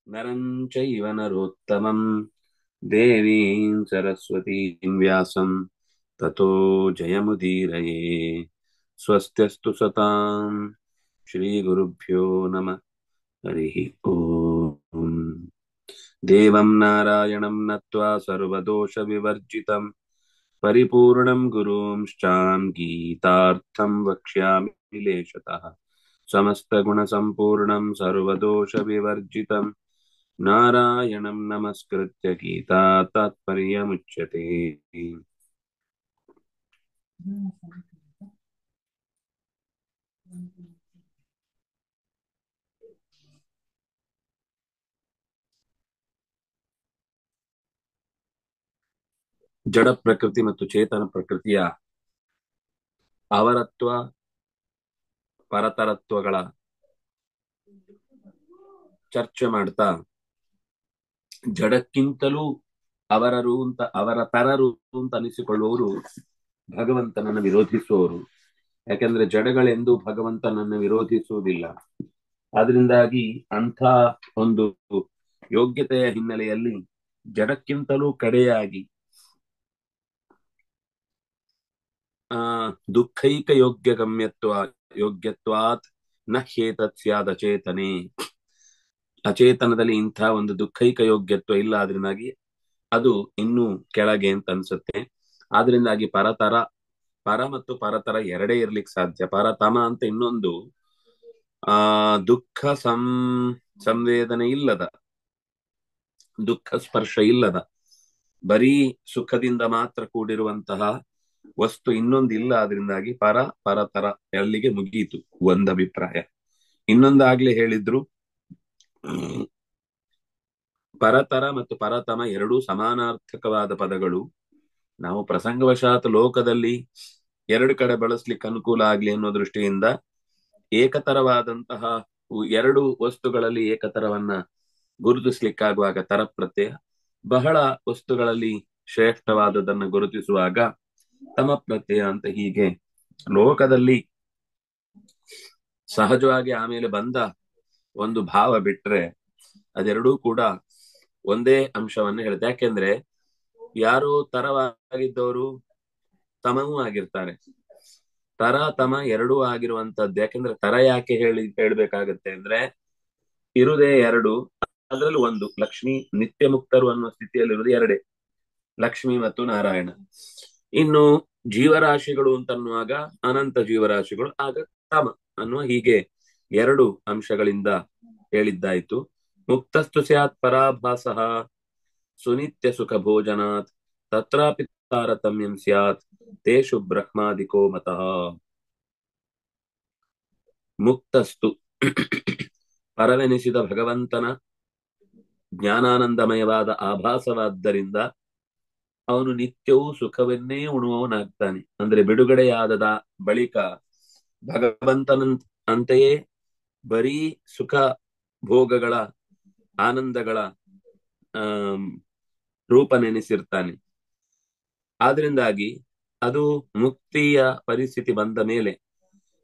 ನರಂ ಚೈವ ನರೋತ್ತಮಂ ದೇವೀಂ ಸರಸ್ವತೀಂ ವ್ಯಾಸಂ ತತೋ ಜಯಮುದೀರಯೇ. ಸ್ವಸ್ತ್ಯಸ್ತು ಸತಾಂ ಶ್ರೀ ಗುರುಭ್ಯೋ ನಮಃ. ಹರಿ ಓಂ. ದೇವಂ ನಾರಾಯಣಂ ನತ್ವಾ ಸರ್ವದೋಷ ವಿವರ್ಜಿತಂ ಪರಿಪೂರ್ಣಂ ಗುರುಂಶ್ಚಾನ್ ಗೀತಾರ್ಥಂ ವಕ್ಷ್ಯಾಮಿ ಲೇಷತಃ. ಸಮಸ್ತ ಗುಣ ಸಂಪೂರ್ಣಂ ಸರ್ವದೋಷ ವಿವರ್ಜಿತಂ ನಾರಾಯಣಂ ನಮಸ್ಕೃತ್ಯ ಗೀತಾ ತಾತ್ಪರ್ಯಮುಚ್ಯತೆ. ಜಡ ಪ್ರಕೃತಿ ಮತ್ತು ಚೇತನ ಪ್ರಕೃತಿಯ ಅವರತ್ವ ಪರತರತ್ವಗಳ ಚರ್ಚೆ ಮಾಡ್ತಾ, ಜಡಕ್ಕಿಂತಲೂ ಅವರ ತರರು ಅಂತ ಅನಿಸಿಕೊಳ್ಳುವವರು ಭಗವಂತನನ್ನು ವಿರೋಧಿಸುವವರು. ಯಾಕೆಂದ್ರೆ ಜಡಗಳೆಂದು ಭಗವಂತನನ್ನು ವಿರೋಧಿಸುವುದಿಲ್ಲ. ಆದ್ರಿಂದಾಗಿ ಅಂಥ ಒಂದು ಯೋಗ್ಯತೆಯ ಹಿನ್ನೆಲೆಯಲ್ಲಿ ಜಡಕ್ಕಿಂತಲೂ ಕಡೆಯಾಗಿ ದುಃಖೈಕ ಯೋಗ್ಯತ್ವಾತ್ ನ ಹೇತತ್ ಸ್ಯಾದ್ ಅಚೇತನೆ. ಅಚೇತನದಲ್ಲಿ ಇಂಥ ಒಂದು ದುಃಖೈಕ ಯೋಗ್ಯತ್ವ ಇಲ್ಲ, ಆದ್ರಿಂದಾಗಿ ಅದು ಇನ್ನೂ ಕೆಳಗೆ ಅಂತ ಅನ್ಸುತ್ತೆ. ಆದ್ರಿಂದಾಗಿ ಪರ ಮತ್ತು ಪರತರ ಎರಡೇ ಇರ್ಲಿಕ್ಕೆ ಸಾಧ್ಯ. ಪರತಮ ಅಂತ ಇನ್ನೊಂದು ದುಃಖ ಸಂವೇದನೆ ಇಲ್ಲದ, ದುಃಖ ಸ್ಪರ್ಶ ಇಲ್ಲದ, ಬರೀ ಸುಖದಿಂದ ಮಾತ್ರ ಕೂಡಿರುವಂತಹ ವಸ್ತು ಇನ್ನೊಂದು ಇಲ್ಲ. ಆದ್ರಿಂದಾಗಿ ಪರತರ ಎಲ್ಲಿಗೆ ಮುಗಿಯಿತು ಒಂದ್ ಅಭಿಪ್ರಾಯ. ಇನ್ನೊಂದಾಗ್ಲೇ ಹೇಳಿದ್ರು, ಪರತರ ಮತ್ತು ಪರತಮ ಎರಡೂ ಸಮಾನಾರ್ಥಕವಾದ ಪದಗಳು. ನಾವು ಪ್ರಸಂಗವಶಾತ್ ಲೋಕದಲ್ಲಿ ಎರಡು ಕಡೆ ಬಳಸ್ಲಿಕ್ಕೆ ಅನುಕೂಲ ಆಗ್ಲಿ ಅನ್ನೋ ದೃಷ್ಟಿಯಿಂದ ಏಕತರವಾದಂತಹ ಎರಡು ವಸ್ತುಗಳಲ್ಲಿ ಏಕತರವನ್ನ ಗುರುತಿಸ್ಲಿಕ್ಕಾಗುವಾಗ ತರ ಪ್ರತ್ಯಯ, ಬಹಳ ವಸ್ತುಗಳಲ್ಲಿ ಶ್ರೇಷ್ಠವಾದದನ್ನು ಗುರುತಿಸುವಾಗ ತಮ ಪ್ರತ್ಯಯ ಅಂತ ಹೀಗೆ ಲೋಕದಲ್ಲಿ ಸಹಜವಾಗಿ ಆಮೇಲೆ ಬಂದ ಒಂದು ಭಾವ ಬಿಟ್ರೆ ಅದೆರಡೂ ಕೂಡ ಒಂದೇ ಅಂಶವನ್ನ ಹೇಳುತ್ತೆ. ಯಾಕೆಂದ್ರೆ ಯಾರು ತರವಾಗಿದ್ದವರು ತಮವೂ ಆಗಿರ್ತಾರೆ. ತರ ತಮ ಎರಡೂ ಆಗಿರುವಂತದ್ದು. ಯಾಕೆಂದ್ರೆ ತರ ಯಾಕೆ ಹೇಳ್ಬೇಕಾಗತ್ತೆ ಅಂದ್ರೆ, ಇರುದೇ ಎರಡು, ಅದರಲ್ಲಿ ಒಂದು ಲಕ್ಷ್ಮಿ ನಿತ್ಯ ಮುಕ್ತರು ಅನ್ನುವ ಸ್ಥಿತಿಯಲ್ಲಿರುವುದು ಎರಡೇ, ಲಕ್ಷ್ಮಿ ಮತ್ತು ನಾರಾಯಣ. ಇನ್ನು ಜೀವರಾಶಿಗಳು ಅಂತನ್ನುವಾಗ ಅನಂತ ಜೀವರಾಶಿಗಳು, ಆಗ ತಮ ಅನ್ನುವ ಹೀಗೆ ಎರಡು ಅಂಶಗಳಿಂದ ಹೇಳಿದ್ದಾಯ್ತು. ಮುಕ್ತಸ್ತು ಸ್ಯಾತ್ ಪರಾಭಾಸ ಸುನಿತ್ಯ ಸುಖ ಭೋಜನಾತ್ ತತ್ರಾಪಿ ತಾರತಮ್ಯಂ ಸ್ಯಾತ್ ತೇಷು ಬ್ರಹ್ಮಾದಿಕೋ ಮತಃ. ಮುಕ್ತಸ್ತು ಪರವೆನಿಸಿದ ಭಗವಂತನ ಜ್ಞಾನಾನಂದಮಯವಾದ ಆಭಾಸವಾದ್ದರಿಂದ ಅವನು ನಿತ್ಯವೂ ಸುಖವನ್ನೇ ಉಣುವವನಾಗ್ತಾನೆ. ಅಂದ್ರೆ ಬಿಡುಗಡೆಯಾದ ಬಳಿಕ ಭಗವಂತನ ಅಂತೆಯೇ ಬರೀ ಸುಖ ಭೋಗಗಳ ಆನಂದಗಳ ರೂಪ ನೆನೆಸಿರ್ತಾನೆ. ಆದ್ರಿಂದಾಗಿ ಅದು ಮುಕ್ತಿಯ ಪರಿಸ್ಥಿತಿ ಬಂದ ಮೇಲೆ.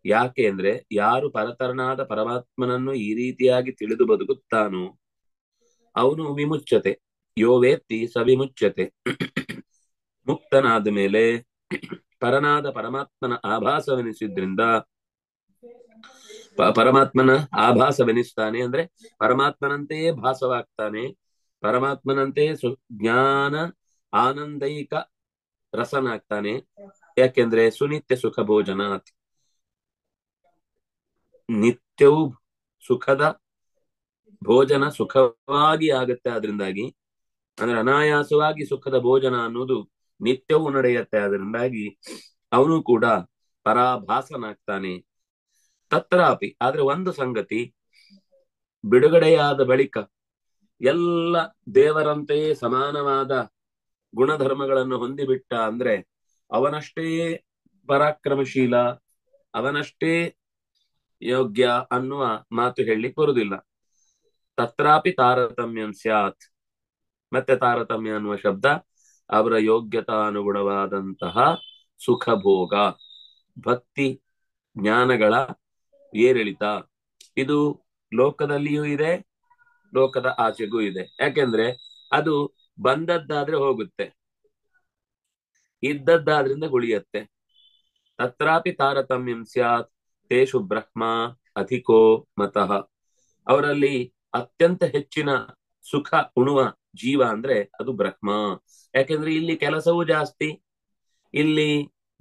ಯಾಕೆ ಅಂದ್ರೆ, ಯಾರು ಪರತರನಾದ ಪರಮಾತ್ಮನನ್ನು ಈ ರೀತಿಯಾಗಿ ತಿಳಿದು ಬದುಕುತ್ತಾನೋ ಅವನು ವಿಮುಚ್ಯತೆ, ಯೋ ವೇತ್ತಿ ಸ ವಿಮುಚ್ಯತೆ. ಮುಕ್ತನಾದ ಮೇಲೆ ಪರನಾದ ಪರಮಾತ್ಮನ ಆಭಾಸವೆನಿಸಿದ್ರಿಂದ, ಪರಮಾತ್ಮನ ಆಭಾಸವೆನಿಸ್ತಾನೆ ಅಂದ್ರೆ ಪರಮಾತ್ಮನಂತೆಯೇ ಭಾಸವಾಗ್ತಾನೆ, ಪರಮಾತ್ಮನಂತೆಯೇ ಜ್ಞಾನ ಆನಂದೈಕ ರಸನಾಗ್ತಾನೆ. ಯಾಕೆಂದ್ರೆ ಸುನಿತ್ಯ ಸುಖ ಭೋಜನಾತ್, ನಿತ್ಯವೂ ಸುಖದ ಭೋಜನ ಸುಖವಾಗಿ ಆಗತ್ತೆ. ಆದ್ರಿಂದಾಗಿ ಅಂದ್ರೆ ಅನಾಯಾಸವಾಗಿ ಸುಖದ ಭೋಜನ ಅನ್ನೋದು ನಿತ್ಯವೂ ನಡೆಯುತ್ತೆ. ಅದರಿಂದಾಗಿ ಅವನು ಕೂಡ ಪರಾಭಾಸನಾಗ್ತಾನೆ. ತತ್ರಾಪಿ, ಆದ್ರೆ ಒಂದು ಸಂಗತಿ, ಬಿಡುಗಡೆಯಾದ ಬಳಿಕ ಎಲ್ಲ ದೇವರಂತೆಯೇ ಸಮಾನವಾದ ಗುಣಧರ್ಮಗಳನ್ನು ಹೊಂದಿಬಿಟ್ಟ ಅಂದ್ರೆ ಅವನಷ್ಟೇ ಪರಾಕ್ರಮಶೀಲ, ಅವನಷ್ಟೇ ಯೋಗ್ಯ ಅನ್ನುವ ಮಾತು ಹೇಳಲಿಕ್ಕೆ ಬರುವುದಿಲ್ಲ. ತತ್ರಾಪಿ ತಾರತಮ್ಯಂ ಸ್ಯಾತ್. ಮತ್ತೆ ತಾರತಮ್ಯ ಅನ್ನುವ ಶಬ್ದ ಅವರ ಯೋಗ್ಯತಾನುಗುಣವಾದಂತಹ ಸುಖ ಭೋಗ, ಭಕ್ತಿ ಜ್ಞಾನಗಳ ಏರಿಳಿತ. ಇದು ಲೋಕದಲ್ಲಿಯೂ ಇದೆ, ಲೋಕದ ಆಚೆಗೂ ಇದೆ. ಯಾಕೆಂದ್ರೆ ಅದು ಬಂದದ್ದಾದ್ರೆ ಹೋಗುತ್ತೆ, ಇದ್ದದ್ದಾದ್ರಿಂದ ಉಳಿಯತ್ತೆ. ತತ್ರಾಪಿ ತಾರತಮ್ಯಂ ಸ್ಯಾತ್ ತೇಷು ಬ್ರಹ್ಮ ಅಧಿಕೋ ಮತಃ. ಅವರಲ್ಲಿ ಅತ್ಯಂತ ಹೆಚ್ಚಿನ ಸುಖ ಉಣುವ ಜೀವ ಅಂದ್ರೆ ಅದು ಬ್ರಹ್ಮ. ಯಾಕೆಂದ್ರೆ ಇಲ್ಲಿ ಕೆಲಸವೂ ಜಾಸ್ತಿ, ಇಲ್ಲಿ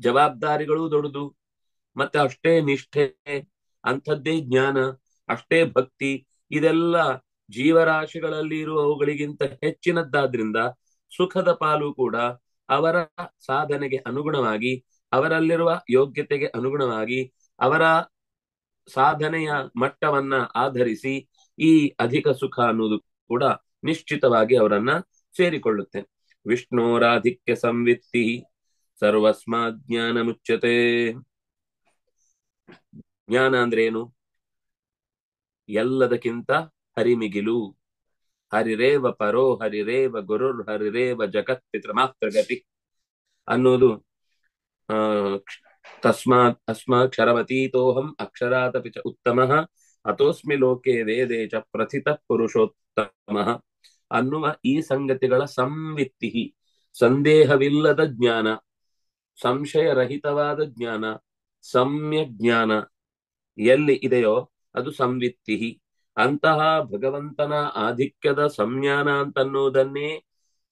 ಜವಾಬ್ದಾರಿಗಳು ದೊಡ್ಡದು, ಮತ್ತೆ ಅಷ್ಟೇ ನಿಷ್ಠೆ, ಅಂಥದ್ದೇ ಜ್ಞಾನ, ಅಷ್ಟೇ ಭಕ್ತಿ, ಇದೆಲ್ಲ ಜೀವರಾಶಿಗಳಲ್ಲಿ ಇರುವವುಗಳಿಗಿಂತ ಹೆಚ್ಚಿನದ್ದಾದ್ರಿಂದ ಸುಖದ ಪಾಲು ಕೂಡ ಅವರ ಸಾಧನೆಗೆ ಅನುಗುಣವಾಗಿ, ಅವರಲ್ಲಿರುವ ಯೋಗ್ಯತೆಗೆ ಅನುಗುಣವಾಗಿ, ಅವರ ಸಾಧನೆಯ ಮಟ್ಟವನ್ನ ಆಧರಿಸಿ ಈ ಅಧಿಕ ಸುಖ ಅನ್ನೋದು ಕೂಡ ನಿಶ್ಚಿತವಾಗಿ ಅವರನ್ನ ಸೇರಿಕೊಳ್ಳುತ್ತೆ. ವಿಷ್ಣೋರಾಧಿಕ್ಯ ಸಂವಿತ್ತಿ ಸರ್ವಸ್ಮಾತ್ ಜ್ಞಾನ ಮುಚ್ಯತೆ. ಜ್ಞಾನ ಅಂದ್ರೆ ಏನು? ಎಲ್ಲದಕ್ಕಿಂತ ಹರಿಮಿಗಿಲು. ಹರಿರೇವ ಪರೋ ಹರಿರೇವ ಗುರುರ್ ಹರಿರೇವ ಜಗತ್ ಪಿತೃಮಾತ್ರಗತಿ ಅನ್ನೋದು ಆ ತಸ್ಮಾತ್ ಅಸ್ಮಾತ್ ಕ್ಷರವತೀತೋಹಂ ಅಕ್ಷರಾದಪಿ ಚ ಉತ್ತಮಃ ಅತೋಸ್ಮಿ ಲೋಕೆ ವೇದೇ ಚ ಪ್ರಥಿತ ಪುರುಷೋತ್ತಮಃ ಅನ್ನುವ ಈ ಸಂಗತಿಗಳ ಸಂವಿತ್ತಿ, ಸಂದೇಹವಿಲ್ಲದ ಜ್ಞಾನ, ಸಂಶಯರಹಿತವಾದ ಜ್ಞಾನ, ಸಮ್ಯಕ್ ಜ್ಞಾನ ಎಲ್ಲಿ ಇದೆಯೋ ಅದು ಸಂವಿತ್ತಿ. ಅಂತಹ ಭಗವಂತನ ಆಧಿಕ್ಯದ ಸಂಜ್ಞಾನ ಅಂತನ್ನುವುದನ್ನೇ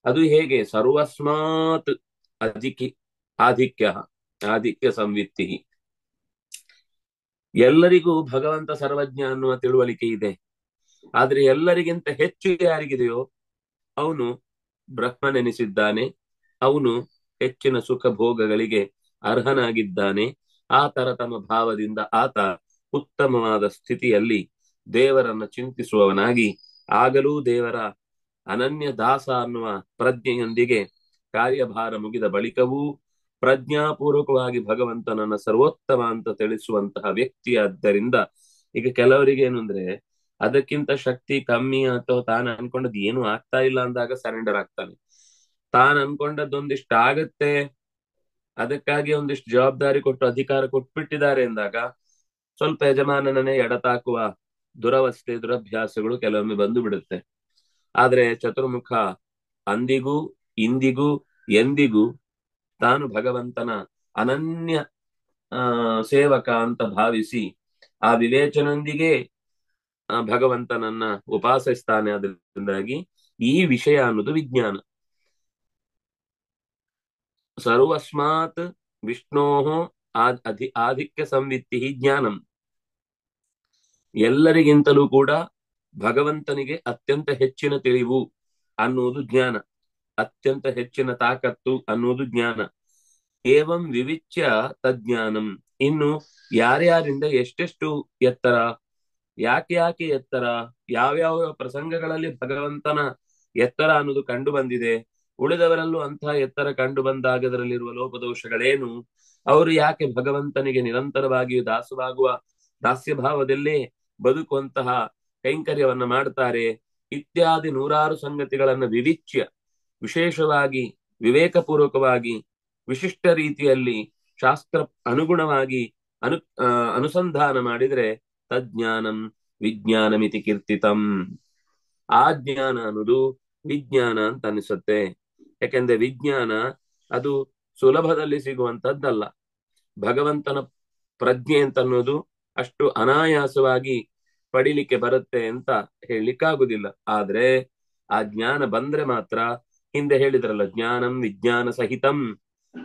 ಅದು ಹೇಗೆ ಸರ್ವಸ್ಮಾತ್ ಆಧಿಕ್ಯ ಆಧಿಕ್ಯ ಸಂವಿತ್ತಿ. ಎಲ್ಲರಿಗೂ ಭಗವಂತ ಸರ್ವಜ್ಞ ಅನ್ನುವ ತಿಳುವಳಿಕೆ ಇದೆ, ಆದ್ರೆ ಎಲ್ಲರಿಗಿಂತ ಹೆಚ್ಚು ಯಾರಿಗಿದೆಯೋ ಅವನು ಬ್ರಹ್ಮನೆನಿಸಿದ್ದಾನೆ, ಅವನು ಹೆಚ್ಚಿನ ಸುಖ ಭೋಗಗಳಿಗೆ ಅರ್ಹನಾಗಿದ್ದಾನೆ. ಆ ತರತಮ ಭಾವದಿಂದ ಆತ ಉತ್ತಮವಾದ ಸ್ಥಿತಿಯಲ್ಲಿ ದೇವರನ್ನ ಚಿಂತಿಸುವವನಾಗಿ, ಆಗಲೂ ದೇವರ ಅನನ್ಯ ದಾಸ ಅನ್ನುವ ಪ್ರಜ್ಞೆಯೊಂದಿಗೆ ಕಾರ್ಯಭಾರ ಮುಗಿದ ಬಳಿಕವೂ ಪ್ರಜ್ಞಾಪೂರ್ವಕವಾಗಿ ಭಗವಂತನನ್ನ ಸರ್ವೋತ್ತಮ ಅಂತ ತಿಳಿಸುವಂತಹ ವ್ಯಕ್ತಿಯಾದ್ದರಿಂದ, ಈಗ ಕೆಲವರಿಗೆ ಏನು ಅಂದ್ರೆ ಅದಕ್ಕಿಂತ ಶಕ್ತಿ ಕಮ್ಮಿ ಅಥವಾ ತಾನು ಅನ್ಕೊಂಡದ್ದು ಏನು ಆಗ್ತಾ ಇಲ್ಲ ಅಂದಾಗ ಸರೆಂಡರ್ ಆಗ್ತಾನೆ. ತಾನು ಅನ್ಕೊಂಡದ್ದೊಂದಿಷ್ಟು ಆಗತ್ತೆ, ಅದಕ್ಕಾಗಿ ಒಂದಿಷ್ಟು ಜವಾಬ್ದಾರಿ ಕೊಟ್ಟು ಅಧಿಕಾರ ಕೊಟ್ಬಿಟ್ಟಿದ್ದಾರೆ ಎಂದಾಗ ಸ್ವಲ್ಪ ಯಜಮಾನನೇ ಎಡತಾಕುವ ದುರವಸ್ಥೆ, ದುರಭ್ಯಾಸಗಳು ಕೆಲವೊಮ್ಮೆ ಬಂದು ಬಿಡುತ್ತೆ. ಆದ್ರೆ ಚತುರ್ಮುಖ ಅಂದಿಗೂ ಇಂದಿಗೂ ಎಂದಿಗೂ ತಾನು ಭಗವಂತನ ಅನನ್ಯ ಸೇವಕ ಅಂತ ಭಾವಿಸಿ ಆ ವಿವೇಚನೊಂದಿಗೆ ಭಗವಂತನನ್ನ ಉಪಾಸಿಸ್ತಾನೆ. ಅದರಿಂದಾಗಿ ಈ ವಿಷಯ ಅನ್ನೋದು ವಿಜ್ಞಾನ. ಸರ್ವಸ್ಮಾತ್ ವಿಷ್ಣೋ ಆಧಿಕ್ಯ ಸಂವಿತ್ತಿ ಜ್ಞಾನಂ. ಎಲ್ಲರಿಗಿಂತಲೂ ಕೂಡ ಭಗವಂತನಿಗೆ ಅತ್ಯಂತ ಹೆಚ್ಚಿನ ತಿಳಿವು ಅನ್ನುವುದು ಜ್ಞಾನ, ಅತ್ಯಂತ ಹೆಚ್ಚಿನ ತಾಕತ್ತು ಅನ್ನುವುದು ಜ್ಞಾನ. ಏವಂ ವಿವಿಚ್ಯ ತಜ್ಞಾನಂ. ಇನ್ನು ಯಾರ್ಯಾರಿಂದ ಎಷ್ಟೆಷ್ಟು ಎತ್ತರ, ಯಾಕೆ ಎತ್ತರ, ಯಾವ್ಯಾವ ಪ್ರಸಂಗಗಳಲ್ಲಿ ಭಗವಂತನ ಎತ್ತರ ಅನ್ನೋದು ಕಂಡು ಬಂದಿದೆ, ಉಳಿದವರಲ್ಲೂ ಅಂತಹ ಎತ್ತರ ಕಂಡು ಬಂದಾಗ ಅದರಲ್ಲಿರುವ ಲೋಪದೋಷಗಳೇನು, ಅವರು ಯಾಕೆ ಭಗವಂತನಿಗೆ ನಿರಂತರವಾಗಿ ದಾಸವಾಗುವ ದಾಸ್ಯ ಭಾವದಲ್ಲೇ ಬದುಕುವಂತಹ ಕೈಂಕರ್ಯವನ್ನ ಮಾಡ್ತಾರೆ, ಇತ್ಯಾದಿ ನೂರಾರು ಸಂಗತಿಗಳನ್ನ ವಿವಿಚ್ಯ, ವಿಶೇಷವಾಗಿ ವಿವೇಕಪೂರ್ವಕವಾಗಿ ವಿಶಿಷ್ಟ ರೀತಿಯಲ್ಲಿ ಶಾಸ್ತ್ರ ಅನುಗುಣವಾಗಿ ಅನುಸಂಧಾನ ಮಾಡಿದ್ರೆ ತಜ್ಞಾನಂ ವಿಜ್ಞಾನಮಿತಿ ಕೀರ್ತಿತಂ. ಆ ಜ್ಞಾನ ಅನ್ನೋದು ವಿಜ್ಞಾನ ಅಂತ ಅನಿಸುತ್ತೆ. ಯಾಕೆಂದ್ರೆ ವಿಜ್ಞಾನ ಅದು ಸುಲಭದಲ್ಲಿ ಸಿಗುವಂತದ್ದಲ್ಲ. ಭಗವಂತನ ಪ್ರಜ್ಞೆ ಅಂತ ಅನ್ನೋದು ಅಷ್ಟು ಅನಾಯಾಸವಾಗಿ ಪಡಿಲಿಕ್ಕೆ ಬರುತ್ತೆ ಅಂತ ಹೇಳಲಿಕ್ಕಾಗುದಿಲ್ಲ. ಆದ್ರೆ ಆ ಜ್ಞಾನ ಬಂದ್ರೆ ಮಾತ್ರ, ಹಿಂದೆ ಹೇಳಿದ್ರಲ್ಲ ಜ್ಞಾನಂ ವಿಜ್ಞಾನ ಸಹಿತಂ,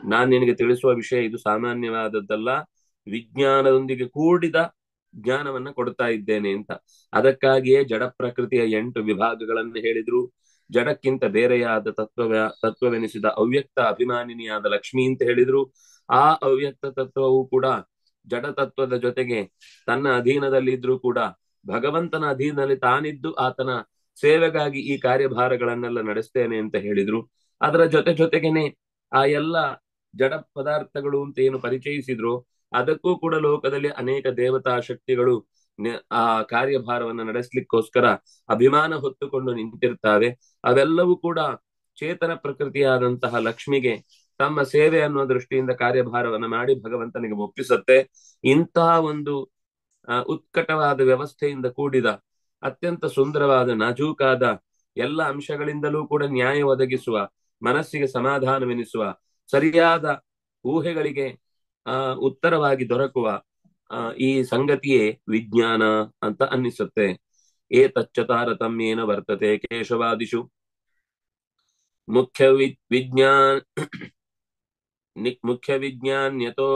ನಾನ್ ನಿನಗೆ ತಿಳಿಸುವ ವಿಷಯ ಇದು ಸಾಮಾನ್ಯವಾದದ್ದಲ್ಲ, ವಿಜ್ಞಾನದೊಂದಿಗೆ ಕೂಡಿದ ಜ್ಞಾನವನ್ನ ಕೊಡ್ತಾ ಇದ್ದೇನೆ ಅಂತ. ಅದಕ್ಕಾಗಿಯೇ ಜಡ ಪ್ರಕೃತಿಯ 8 ವಿಭಾಗಗಳನ್ನು ಹೇಳಿದ್ರು. ಜಡಕ್ಕಿಂತ ಬೇರೆಯಾದ ತತ್ವವೆನಿಸಿದ ಅವ್ಯಕ್ತ ಅಭಿಮಾನಿನಿಯಾದ ಲಕ್ಷ್ಮಿ ಅಂತ ಹೇಳಿದ್ರು. ಆ ಅವ್ಯಕ್ತ ತತ್ವವು ಕೂಡ ಜಡ ತತ್ವದ ಜೊತೆಗೆ ತನ್ನ ಅಧೀನದಲ್ಲಿ ಇದ್ರೂ ಕೂಡ ಭಗವಂತನ ಅಧೀನದಲ್ಲಿ ತಾನಿದ್ದು ಆತನ ಸೇವೆಗಾಗಿ ಈ ಕಾರ್ಯಭಾರಗಳನ್ನೆಲ್ಲ ನಡೆಸ್ತೇನೆ ಅಂತ ಹೇಳಿದ್ರು. ಅದರ ಜೊತೆಗೇನೆ ಆ ಎಲ್ಲ ಜಡ ಪದಾರ್ಥಗಳು ಅಂತ ಏನು ಪರಿಚಯಿಸಿದ್ರು, ಅದಕ್ಕೂ ಕೂಡ ಲೋಕದಲ್ಲಿ ಅನೇಕ ದೇವತಾ ಶಕ್ತಿಗಳು ಆ ಕಾರ್ಯಭಾರವನ್ನು ನಡೆಸಲಿಕ್ಕೋಸ್ಕರ ಅಭಿಮಾನ ಹೊತ್ತುಕೊಂಡು ನಿಂತಿರ್ತಾವೆ. ಅವೆಲ್ಲವೂ ಕೂಡ ಚೇತನ ಪ್ರಕೃತಿಯಾದಂತಹ ಲಕ್ಷ್ಮಿಗೆ ತಮ್ಮ ಸೇವೆ ಅನ್ನುವ ದೃಷ್ಟಿಯಿಂದ ಕಾರ್ಯಭಾರವನ್ನು ಮಾಡಿ ಭಗವಂತನಿಗೆ ಒಪ್ಪಿಸುತ್ತೆ. ಇಂತಹ ಒಂದು ಉತ್ಕಟವಾದ ವ್ಯವಸ್ಥೆಯಿಂದ ಕೂಡಿದ ಅತ್ಯಂತ ಸುಂದರವಾದ ನಾಜೂಕಾದ ಎಲ್ಲ ಅಂಶಗಳಿಂದಲೂ ಕೂಡ ನ್ಯಾಯ ಒದಗಿಸುವ, ಮನಸ್ಸಿಗೆ ಸಮಾಧಾನವೆನಿಸುವ, ಸರಿಯಾದ ಊಹೆಗಳಿಗೆ ಉತ್ತರವಾಗಿ ದೊರಕುವ ಈ ಸಂಗತಿಯೇ ವಿಜ್ಞಾನ ಅಂತ ಅನ್ನಿಸುತ್ತೆ. ಏತಚ್ಚ ತಾರತಮ್ಯೇನ ವರ್ತತೆ ಕೇಶವಾದಿಷು ಮುಖ್ಯ ವಿಜ್ಞಾನ್ಯತೋ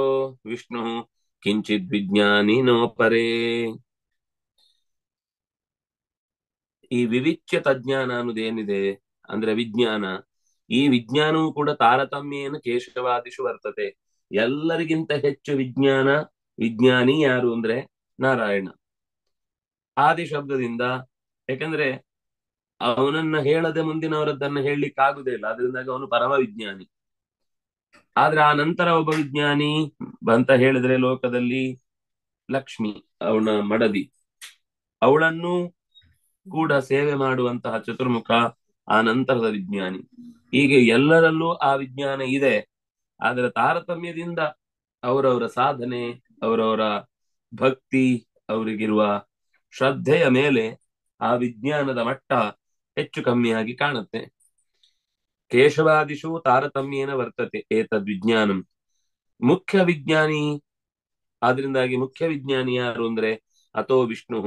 ವಿಷ್ಣು ಕಿಂಚಿತ್ ವಿಜ್ಞಾನಿನೋ ಪರೇ. ಈ ವಿವಿಚ್ಯ ತಜ್ಞಾನ ಅನ್ನೋದೇನಿದೆ ಅಂದ್ರೆ ವಿಜ್ಞಾನ, ಈ ವಿಜ್ಞಾನವೂ ಕೂಡ ತಾರತಮ್ಯೇನ ಕೇಶವಾದಿಷು ವರ್ತತೆ. ಎಲ್ಲರಿಗಿಂತ ಹೆಚ್ಚು ವಿಜ್ಞಾನಿ ಯಾರು ಅಂದ್ರೆ ನಾರಾಯಣ. ಆದಿ ಶಬ್ದದಿಂದ, ಯಾಕಂದ್ರೆ ಅವನನ್ನ ಹೇಳದೆ ಮುಂದಿನವರದ್ದನ್ನ ಹೇಳಲಿಕ್ಕೆ ಆಗುದೇ ಇಲ್ಲ, ಅದರಿಂದಾಗಿ ಅವನು ಪರಮ ವಿಜ್ಞಾನಿ. ಆದ್ರೆ ಆ ನಂತರ ಒಬ್ಬ ವಿಜ್ಞಾನಿ ಅಂತ ಹೇಳಿದ್ರೆ ಲೋಕದಲ್ಲಿ ಲಕ್ಷ್ಮಿ, ಅವನ ಮಡದಿ, ಅವಳನ್ನು ಕೂಡ ಸೇವೆ ಮಾಡುವಂತಹ ಚತುರ್ಮುಖ ಆ ನಂತರದ ವಿಜ್ಞಾನಿ. ಹೀಗೆ ಎಲ್ಲರಲ್ಲೂ ಆ ವಿಜ್ಞಾನ ಇದೆ. ಆದ್ರೆ ತಾರತಮ್ಯದಿಂದ ಅವರವರ ಸಾಧನೆ, ಅವರವರ ಭಕ್ತಿ, ಅವರಿಗಿರುವ ಶ್ರದ್ಧೆಯ ಮೇಲೆ ಆ ವಿಜ್ಞಾನದ ಮಟ್ಟ ಹೆಚ್ಚು ಕಮ್ಮಿಯಾಗಿ ಕಾಣುತ್ತೆ. ಕೇಶವಾದಿಷು ತಾರತಮ್ಯೇನ ವರ್ತತೆ ಏತದ್ ವಿಜ್ಞಾನಂ. ಮುಖ್ಯ ವಿಜ್ಞಾನಿ, ಆದ್ರಿಂದಾಗಿ ಮುಖ್ಯ ವಿಜ್ಞಾನಿ ಯಾರು ಅಂದ್ರೆ ಅಥೋ ವಿಷ್ಣು,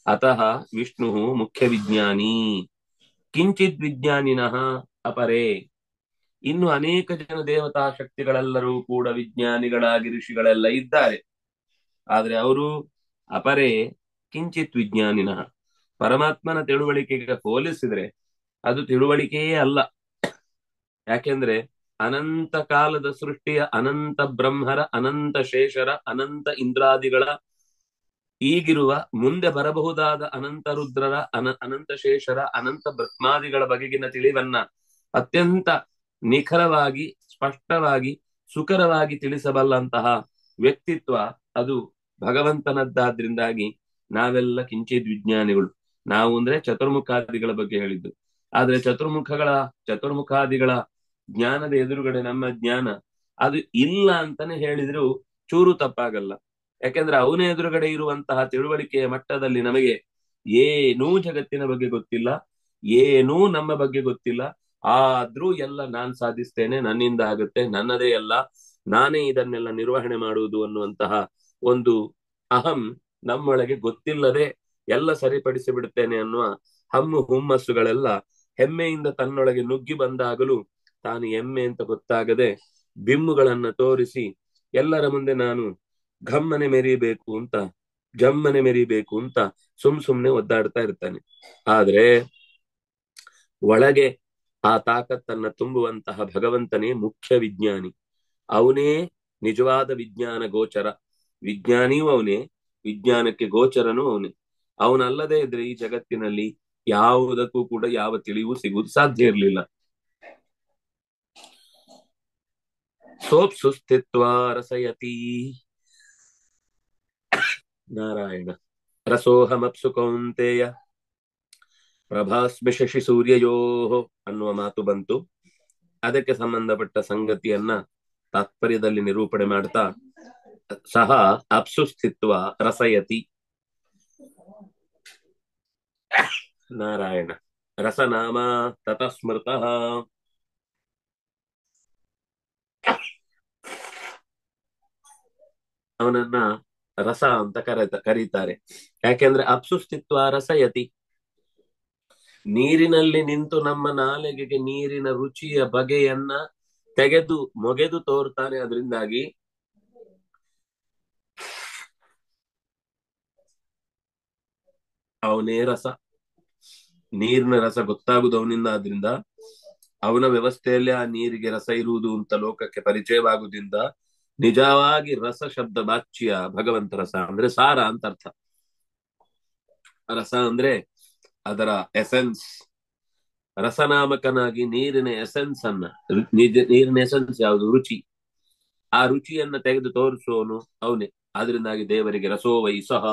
ಅತಃ ವಿಷ್ಣು ಮುಖ್ಯ ವಿಜ್ಞಾನಿ. ಕಿಂಚಿತ್ ವಿಜ್ಞಾನಿನಃ ಅಪರೇ. ಇನ್ನು ಅನೇಕ ಜನ ದೇವತಾ ಶಕ್ತಿಗಳೆಲ್ಲರೂ ಕೂಡ ವಿಜ್ಞಾನಿಗಳಾಗಿ ಋಷಿಗಳೆಲ್ಲ ಇದ್ದಾರೆ. ಆದ್ರೆ ಅವರು ಅಪರೇ ಕಿಂಚಿತ್ ವಿಜ್ಞಾನಿನಃ. ಪರಮಾತ್ಮನ ತಿಳುವಳಿಕೆಗೆ ಹೋಲಿಸಿದ್ರೆ ಅದು ತಿಳುವಳಿಕೆಯೇ ಅಲ್ಲ. ಯಾಕೆಂದ್ರೆ ಅನಂತ ಕಾಲದ ಸೃಷ್ಟಿಯ ಅನಂತ ಬ್ರಹ್ಮರ, ಅನಂತ ಶೇಷರ, ಅನಂತ ಇಂದ್ರಾದಿಗಳ, ಈಗಿರುವ ಮುಂದೆ ಬರಬಹುದಾದ ಅನಂತ ರುದ್ರರ, ಅನಂತ ಶೇಷರ, ಅನಂತ ಬ್ರಹ್ಮಾದಿಗಳ ಬಗೆಗಿನ ತಿಳಿವನ್ನ ಅತ್ಯಂತ ನಿಖರವಾಗಿ, ಸ್ಪಷ್ಟವಾಗಿ, ಸುಕರವಾಗಿ ತಿಳಿಸಬಲ್ಲಂತಹ ವ್ಯಕ್ತಿತ್ವ ಅದು ಭಗವಂತನದ್ದಾದ್ರಿಂದಾಗಿ ನಾವೆಲ್ಲ ಕಿಂಚಿತ್ ವಿಜ್ಞಾನಿಗಳು. ನಾವು ಅಂದ್ರೆ ಚತುರ್ಮುಖಾದಿಗಳ ಬಗ್ಗೆ ಹೇಳಿದ್ದು. ಆದ್ರೆ ಚತುರ್ಮುಖಾದಿಗಳ ಜ್ಞಾನದ ಎದುರುಗಡೆ ನಮ್ಮ ಜ್ಞಾನ ಅದು ಇಲ್ಲ ಅಂತಾನೆ ಹೇಳಿದ್ರು ಚೂರು ತಪ್ಪಾಗಲ್ಲ. ಯಾಕೆಂದ್ರೆ ಅವನ ಎದುರುಗಡೆ ಇರುವಂತಹ ತಿಳುವಳಿಕೆಯ ಮಟ್ಟದಲ್ಲಿ ನಮಗೆ ಏನೂ ಜಗತ್ತಿನ ಬಗ್ಗೆ ಗೊತ್ತಿಲ್ಲ, ಏನೂ ನಮ್ಮ ಬಗ್ಗೆ ಗೊತ್ತಿಲ್ಲ. ಆದ್ರೂ ಎಲ್ಲ ನಾನ್ ಸಾಧಿಸ್ತೇನೆ, ನನ್ನಿಂದ ಆಗುತ್ತೆ, ನನ್ನದೇ ಎಲ್ಲ, ನಾನೇ ಇದನ್ನೆಲ್ಲ ನಿರ್ವಹಣೆ ಮಾಡುವುದು ಅನ್ನುವಂತಹ ಒಂದು ಅಹಂ ನಮ್ಮೊಳಗೆ ಗೊತ್ತಿಲ್ಲದೆ ಎಲ್ಲ ಸರಿಪಡಿಸಿ ಬಿಡುತ್ತೇನೆ ಅನ್ನುವ ಹಮ್ಮು ಹುಮ್ಮಸ್ಸುಗಳೆಲ್ಲ ಹೆಮ್ಮೆಯಿಂದ ತನ್ನೊಳಗೆ ನುಗ್ಗಿ ಬಂದಾಗಲೂ ತಾನು ಎಮ್ಮೆ ಅಂತ ಗೊತ್ತಾಗದೆ ಬಿಮ್ಮುಗಳನ್ನ ತೋರಿಸಿ ಎಲ್ಲರ ಮುಂದೆ ನಾನು ಘಮ್ಮನೆ ಮೆರಿಬೇಕು ಅಂತ, ಜಮ್ಮನೆ ಮೆರಿಬೇಕು ಅಂತ ಸುಮ್ನೆ ಒದ್ದಾಡ್ತಾ ಇರ್ತಾನೆ. ಆದ್ರೆ ಒಳಗೆ ಆ ತಾಕತ್ತನ್ನ ತುಂಬುವಂತಹ ಭಗವಂತನೇ ಮುಖ್ಯ ವಿಜ್ಞಾನಿ. ಅವನೇ ನಿಜವಾದ ವಿಜ್ಞಾನ ಗೋಚರ. ವಿಜ್ಞಾನಿಯೂ ಅವನೇ, ವಿಜ್ಞಾನಕ್ಕೆ ಗೋಚರನೂ ಅವನೇ. ಅವನಲ್ಲದೆ ಇದ್ರೆ ಈ ಜಗತ್ತಿನಲ್ಲಿ ಯಾವುದಕ್ಕೂ ಕೂಡ ಯಾವ ತಿಳಿವು ಸಿಗುವುದು ಸಾಧ್ಯ ಇರಲಿಲ್ಲ. ಸೋಪ್ಸು ಸ್ಥಿತ್ವ ರಸಯತಿ ನಾರಾಯಣ. ರಸೋಹಮಪ್ಸು ಕೌಂತೆಯ ಪ್ರಭಾಸ್ಮಿ ಶಶಿ ಸೂರ್ಯಯೋ ಅನ್ನುವ ಮಾತು ಬಂತು. ಅದಕ್ಕೆ ಸಂಬಂಧಪಟ್ಟ ಸಂಗತಿಯನ್ನ ತಾತ್ಪರ್ಯದಲ್ಲಿ ನಿರೂಪಣೆ ಮಾಡ್ತಾ, ಸಹ ಅಪ್ಸು ಸ್ಥಿತ್ವ ರಸಯತಿ ನಾರಾಯಣ. ರಸನಾಮ ತತಸ್ಮೃತಃ. ಅವನನ್ನ ರಸ ಅಂತ ಕರೀತಾರೆ. ಯಾಕೆಂದ್ರೆ ಅಪ್ಸುಸ್ಥಿತ್ವ ರಸಯತಿ, ನೀರಿನಲ್ಲಿ ನಿಂತು ನಮ್ಮ ನಾಲಿಗೆಗೆ ನೀರಿನ ರುಚಿಯ ಬಗೆಯನ್ನ ಮೊಗೆದು ತೋರ್ತಾನೆ. ಅದರಿಂದಾಗಿ ಅವನೇ ರಸ. ನೀರಿನ ರಸ ಗೊತ್ತಾಗುದು ಅವನಿಂದ. ಆದ್ರಿಂದ ಅವನ ವ್ಯವಸ್ಥೆಯಲ್ಲಿ ಆ ನೀರಿಗೆ ರಸ ಇರುವುದು ಅಂತ ಲೋಕಕ್ಕೆ ಪರಿಚಯವಾಗುವುದರಿಂದ ನಿಜವಾಗಿ ರಸ ಶಬ್ದ ವಾಚ್ಯ ಭಗವಂತ. ರಸ ಅಂದ್ರೆ ಸಾರ ಅಂತ ಅರ್ಥ. ರಸ ಅಂದ್ರೆ ಅದರ ಎಸೆನ್ಸ್. ರಸನಾಮಕನಾಗಿ ನೀರಿನ ಎಸೆನ್ಸ್ ಅನ್ನ, ನೀರಿನ ಎಸೆನ್ಸ್ ಯಾವುದು? ರುಚಿ. ಆ ರುಚಿಯನ್ನ ತೆಗೆದು ತೋರಿಸುವವನು ಅವನೇ. ಆದ್ರಿಂದಾಗಿ ದೇವರಿಗೆ ರಸೋ ವೈಸಹ.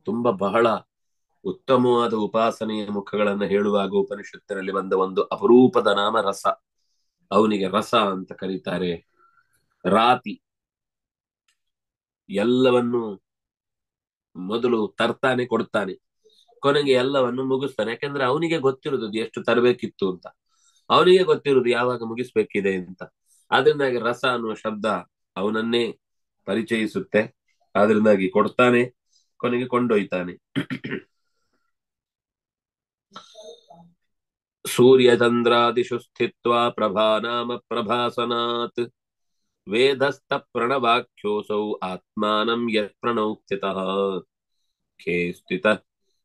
ತುಂಬಾ ಬಹಳ ಉತ್ತಮವಾದ ಉಪಾಸನೆಯ ಮುಖಗಳನ್ನ ಹೇಳುವಾಗ ಉಪನಿಷತ್ತಿನಲ್ಲಿ ಬಂದ ಒಂದು ಅಪರೂಪದ ನಾಮ ರಸ. ಅವನಿಗೆ ರಸ ಅಂತ ಕರೀತಾರೆ. ರಾತಿ ಎಲ್ಲವನ್ನು ಮೊದಲು ತರ್ತಾನೆ, ಕೊಡ್ತಾನೆ, ಕೊನೆಗೆ ಎಲ್ಲವನ್ನು ಮುಗಿಸ್ತಾನೆ. ಯಾಕಂದ್ರೆ ಅವನಿಗೆ ಗೊತ್ತಿರುದು ಎಷ್ಟು ತರಬೇಕಿತ್ತು ಅಂತ, ಅವನಿಗೆ ಗೊತ್ತಿರುದು ಯಾವಾಗ ಮುಗಿಸ್ಬೇಕಿದೆ ಅಂತ. ಅದರಿಂದಾಗಿ ರಸ ಅನ್ನುವ ಶಬ್ದ ಅವನನ್ನೇ ಪರಿಚಯಿಸುತ್ತೆ. ಆದ್ರಿಂದಾಗಿ ಕೊಡ್ತಾನೆ, ಕೊನೆಗೆ ಕೊಂಡೊಯ್ತಾನೆ. ಸೂರ್ಯಚಂದ್ರಾದಿಷು ಸ್ಥಿತ್ವಾ ಪ್ರಭಾನಾಮ ಪ್ರಭಾಸನಾತ್ ವೇದಸ್ಥ ಪ್ರಣವಾಖ್ಯೋಸೌ ಆತ್ಮಾನಂ ಯತ್ ಪ್ರಣೌಕ್ತಿತಃ ಖೇ ಸ್ಥಿತಃ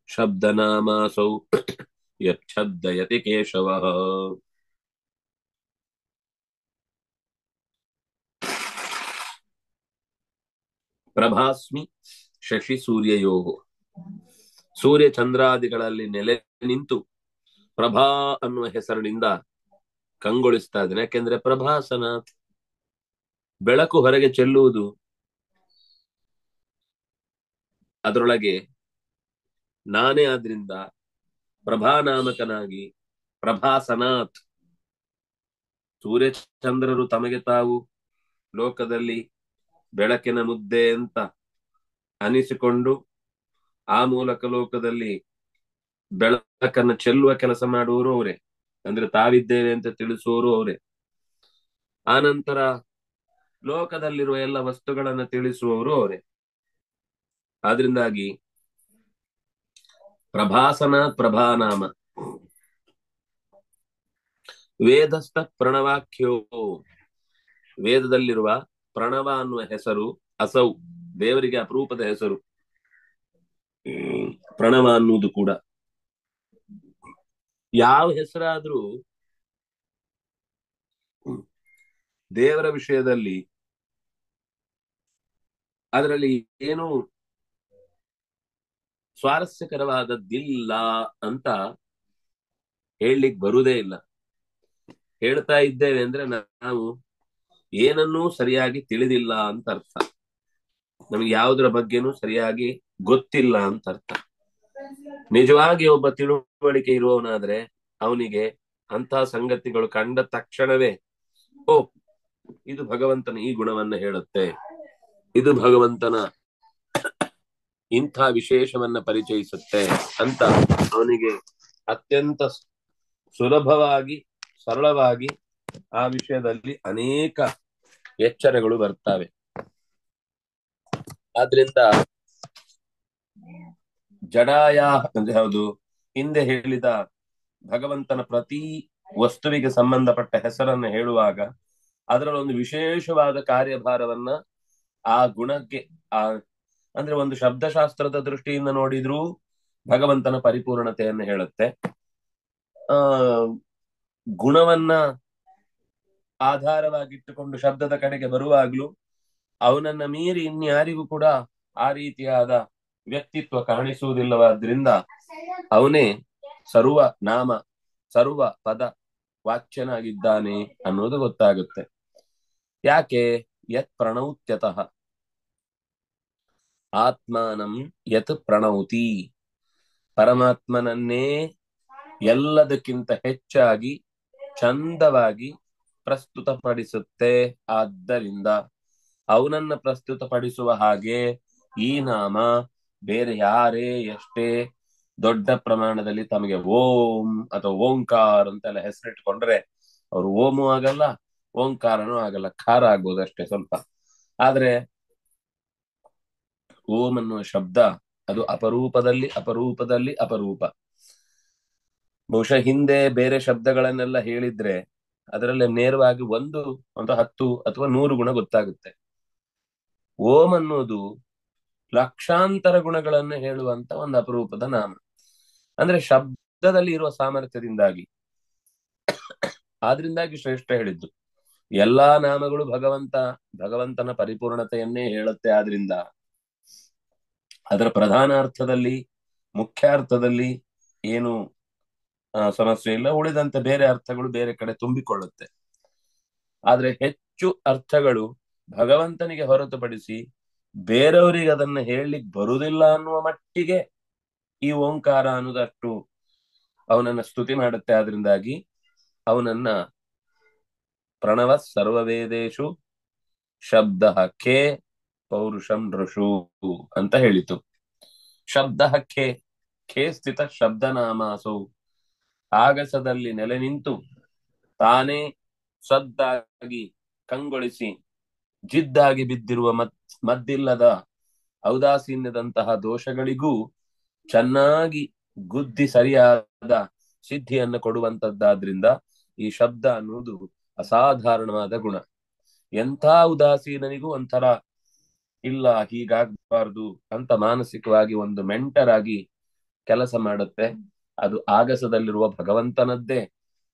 ಶಬ್ದನಾಮಾಸೌ ಯತ್ ಶಬ್ದಯತಿ ಕೇಶವಃ. ಪ್ರಭಾಸ್ಮಿ ಶಶಿ ಸೂರ್ಯಯೋ, ಸೂರ್ಯ ಚಂದ್ರಾದಿಗಳಲ್ಲಿ ನೆಲೆ ನಿಂತು ಪ್ರಭಾ ಅನ್ನುವ ಹೆಸರಿನಿಂದ ಕಂಗೊಳಿಸ್ತಾ ಇದ್ದಾನೆ. ಯಾಕೆಂದ್ರೆ ಪ್ರಭಾಸನ, ಬೆಳಕು ಹೊರಗೆ ಚೆಲ್ಲುವುದು, ಅದರೊಳಗೆ ನಾನೇ ಆದ್ರಿಂದ ಪ್ರಭಾನಾಮಕನಾಗಿ ಪ್ರಭಾಸನಾಥ್, ಸೂರ್ಯಚಂದ್ರರು ತಮಗೆ ತಾವು ಲೋಕದಲ್ಲಿ ಬೆಳಕಿನ ಮುದ್ದೆ ಅಂತ ಅನಿಸಿಕೊಂಡು ಆ ಮೂಲಕ ಲೋಕದಲ್ಲಿ ಬೆಳಕನ್ನು ಚೆಲ್ಲುವ ಕೆಲಸ ಮಾಡುವವರು ಅವರೇ, ಅಂದ್ರೆ ತಾವಿದ್ದೇವೆ ಅಂತ ತಿಳಿಸುವವರು ಅವರೇ. ಆನಂತರ ಲೋಕದಲ್ಲಿರುವ ಎಲ್ಲ ವಸ್ತುಗಳನ್ನು ತಿಳಿಸುವವರು ಅವರೇ. ಆದ್ರಿಂದಾಗಿ ಪ್ರಭಾಸನ ಪ್ರಭಾನಾಮ. ವೇದಸ್ಥ ಪ್ರಣವಾಖ್ಯೋ, ವೇದದಲ್ಲಿರುವ ಪ್ರಣವ ಅನ್ನುವ ಹೆಸರು ಅಸೌ, ದೇವರಿಗೆ ಅಪರೂಪದ ಹೆಸರು ಪ್ರಣವ ಅನ್ನುವುದು ಕೂಡ. ಯಾವ ಹೆಸರಾದ್ರೂ ದೇವರ ವಿಷಯದಲ್ಲಿ ಅದರಲ್ಲಿ ಏನು ಸ್ವಾರಸ್ಯಕರವಾದದ್ದಿಲ್ಲ ಅಂತ ಹೇಳಲಿಕ್ಕೆ ಬರುವುದೇ ಇಲ್ಲ. ಹೇಳ್ತಾ ಇದ್ದೇವೆ ಅಂದ್ರೆ ನಾವು ಏನನ್ನೂ ಸರಿಯಾಗಿ ತಿಳಿದಿಲ್ಲ ಅಂತ ಅರ್ಥ, ನಮಗೆ ಯಾವುದರ ಬಗ್ಗೆನೂ ಸರಿಯಾಗಿ ಗೊತ್ತಿಲ್ಲ ಅಂತ ಅರ್ಥ. ನಿಜವಾಗಿ ಒಬ್ಬ ತಿಳುವಳಿಕೆ ಇರುವವನಾದ್ರೆ ಅವನಿಗೆ ಅಂತಹ ಸಂಗತಿಗಳು ಕಂಡ ತಕ್ಷಣವೇ ಓ, ಇದು ಭಗವಂತನ ಈ ಗುಣವನ್ನ ಹೇಳುತ್ತೆ, ಇದು ಭಗವಂತನ ಇಂಥ ವಿಶೇಷವನ್ನ ಪರಿಚಯಿಸುತ್ತೆ ಅಂತ ಅವನಿಗೆ ಅತ್ಯಂತ ಸುಲಭವಾಗಿ ಸರಳವಾಗಿ ಆ ವಿಷಯದಲ್ಲಿ ಅನೇಕ ಎಚ್ಚರಗಳು ಬರ್ತವೆ. ಆದ್ರಿಂದ ಜಡಾಯ ಅಂದ್ರೆ ಹೌದು, ಹಿಂದೆ ಹೇಳಿದ ಭಗವಂತನ ಪ್ರತಿ ವಸ್ತುವಿಗೆ ಸಂಬಂಧಪಟ್ಟ ಹೆಸರನ್ನು ಹೇಳುವಾಗ ಅದರಲ್ಲಿ ಒಂದು ವಿಶೇಷವಾದ ಕಾರ್ಯಭಾರವನ್ನ ಆ ಗುಣಕ್ಕೆ ಅಂದ್ರೆ ಒಂದು ಶಬ್ದಶಾಸ್ತ್ರದ ದೃಷ್ಟಿಯಿಂದ ನೋಡಿದ್ರೂ ಭಗವಂತನ ಪರಿಪೂರ್ಣತೆಯನ್ನು ಹೇಳುತ್ತೆ. ಗುಣವನ್ನ ಆಧಾರವಾಗಿಟ್ಟುಕೊಂಡು ಶಬ್ದದ ಕಡೆಗೆ ಬರುವಾಗ್ಲೂ ಅವನನ್ನ ಮೀರಿ ಇನ್ಯಾರಿಗೂ ಕೂಡ ಆ ರೀತಿಯಾದ ವ್ಯಕ್ತಿತ್ವ ಕಾಣಿಸುವುದಿಲ್ಲವಾದ್ರಿಂದ ಅವನೇ ಸರ್ವ ನಾಮ ಸರ್ವ ಪದ ವಾಚ್ಯನಾಗಿದ್ದಾನೆ ಅನ್ನೋದು ಗೊತ್ತಾಗುತ್ತೆ. ಯಾಕೆ? ಯತ್ ಪ್ರಣೌತ್ಯತಃ ಆತ್ಮಾನಂ ಯತ್ ಪ್ರಣೌತಿ, ಪರಮಾತ್ಮನನ್ನೇ ಎಲ್ಲದಕ್ಕಿಂತ ಹೆಚ್ಚಾಗಿ ಚಂದವಾಗಿ ಪ್ರಸ್ತುತಪಡಿಸುತ್ತೆ. ಆದ್ದರಿಂದ ಅವನನ್ನ ಪ್ರಸ್ತುತಪಡಿಸುವ ಹಾಗೆ ಈ ನಾಮ ಬೇರೆ ಯಾರೇ ಎಷ್ಟೇ ದೊಡ್ಡ ಪ್ರಮಾಣದಲ್ಲಿ ತಮಗೆ ಓಂ ಅಥವಾ ಓಂಕಾರ ಅಂತೆಲ್ಲ ಹೆಸರಿಟ್ಕೊಂಡ್ರೆ ಅವ್ರು ಓಮು ಆಗಲ್ಲ, ಓಂಕಾರನೂ ಆಗಲ್ಲ, ಖಾರ ಆಗ್ಬೋದು ಅಷ್ಟೇ ಸ್ವಲ್ಪ. ಆದ್ರೆ ಓಂ ಅನ್ನುವ ಶಬ್ದ ಅದು ಅಪರೂಪದಲ್ಲಿ ಅಪರೂಪದಲ್ಲಿ ಅಪರೂಪ. ಬಹುಶಃ ಹಿಂದೆ ಬೇರೆ ಶಬ್ದಗಳನ್ನೆಲ್ಲ ಹೇಳಿದ್ರೆ ಅದರಲ್ಲಿ ನೇರವಾಗಿ 1 ಅಥವಾ 10 ಅಥವಾ 100 ಗುಣ ಗೊತ್ತಾಗುತ್ತೆ. ಓಂ ಅನ್ನೋದು ಲಕ್ಷಾಂತರ ಗುಣಗಳನ್ನು ಹೇಳುವಂತ ಒಂದು ಅಪರೂಪದ ನಾಮ. ಅಂದ್ರೆ ಶಬ್ದದಲ್ಲಿ ಇರುವ ಸಾಮರ್ಥ್ಯದಿಂದಾಗಿ, ಆದ್ರಿಂದಾಗಿ ಶ್ರೇಷ್ಠ ಹೇಳಿದ್ದು ಎಲ್ಲಾ ನಾಮಗಳು ಭಗವಂತನ ಪರಿಪೂರ್ಣತೆಯನ್ನೇ ಹೇಳುತ್ತೆ. ಆದ್ರಿಂದ ಅದರ ಪ್ರಧಾನ ಅರ್ಥದಲ್ಲಿ ಮುಖ್ಯ ಅರ್ಥದಲ್ಲಿ ಏನು ಸಮಸ್ಯೆ ಇಲ್ಲ, ಉಳಿದಂತೆ ಬೇರೆ ಅರ್ಥಗಳು ಬೇರೆ ಕಡೆ ತುಂಬಿಕೊಳ್ಳುತ್ತೆ. ಆದ್ರೆ ಹೆಚ್ಚು ಅರ್ಥಗಳು ಭಗವಂತನಿಗೆ ಹೊರತುಪಡಿಸಿ ಬೇರೆಯವರಿಗೆ ಅದನ್ನ ಹೇಳಲಿಕ್ಕೆ ಬರುವುದಿಲ್ಲ ಅನ್ನುವ ಮಟ್ಟಿಗೆ ಈ ಓಂಕಾರ ಅನ್ನೋದಷ್ಟು ಅವನನ್ನ ಸ್ತುತಿ ಮಾಡುತ್ತೆ. ಆದ್ರಿಂದಾಗಿ ಅವನನ್ನ ಪ್ರಣವ ಸರ್ವವೇದೇಶು ಶಬ್ದ ಖೇ ಪೌರುಷಂ ಋಷು ಅಂತ ಹೇಳಿತು. ಶಬ್ದ ಖೇ ಖೇ ಸ್ಥಿತ ಶಬ್ದನಾಮಾಸೌ ಆಗಸದಲ್ಲಿ ನೆಲೆ ನಿಂತು ತಾನೇ ಸದ್ದಾಗಿ ಕಂಗೊಳಿಸಿ ಜಿದ್ದಾಗಿ ಬಿದ್ದಿರುವ ಮದ್ದಿಲ್ಲದ ಔದಾಸೀನ್ಯದಂತಹ ದೋಷಗಳಿಗೂ ಚೆನ್ನಾಗಿ ಗುದ್ದಿ ಸರಿಯಾದ ಸಿದ್ಧಿಯನ್ನು ಕೊಡುವಂತದ್ದಾದ್ರಿಂದ ಈ ಶಬ್ದ ಅನ್ನುವುದು ಅಸಾಧಾರಣವಾದ ಗುಣ. ಎಂಥ ಉದಾಸೀನನಿಗೂ ಒಂಥರ ಇಲ್ಲ ಹೀಗಾಗಬಾರ್ದು ಅಂತ ಮಾನಸಿಕವಾಗಿ ಒಂದು ಮೆಂಟರ್ ಆಗಿ ಕೆಲಸ ಮಾಡುತ್ತೆ. ಅದು ಆಗಸದಲ್ಲಿರುವ ಭಗವಂತನದ್ದೇ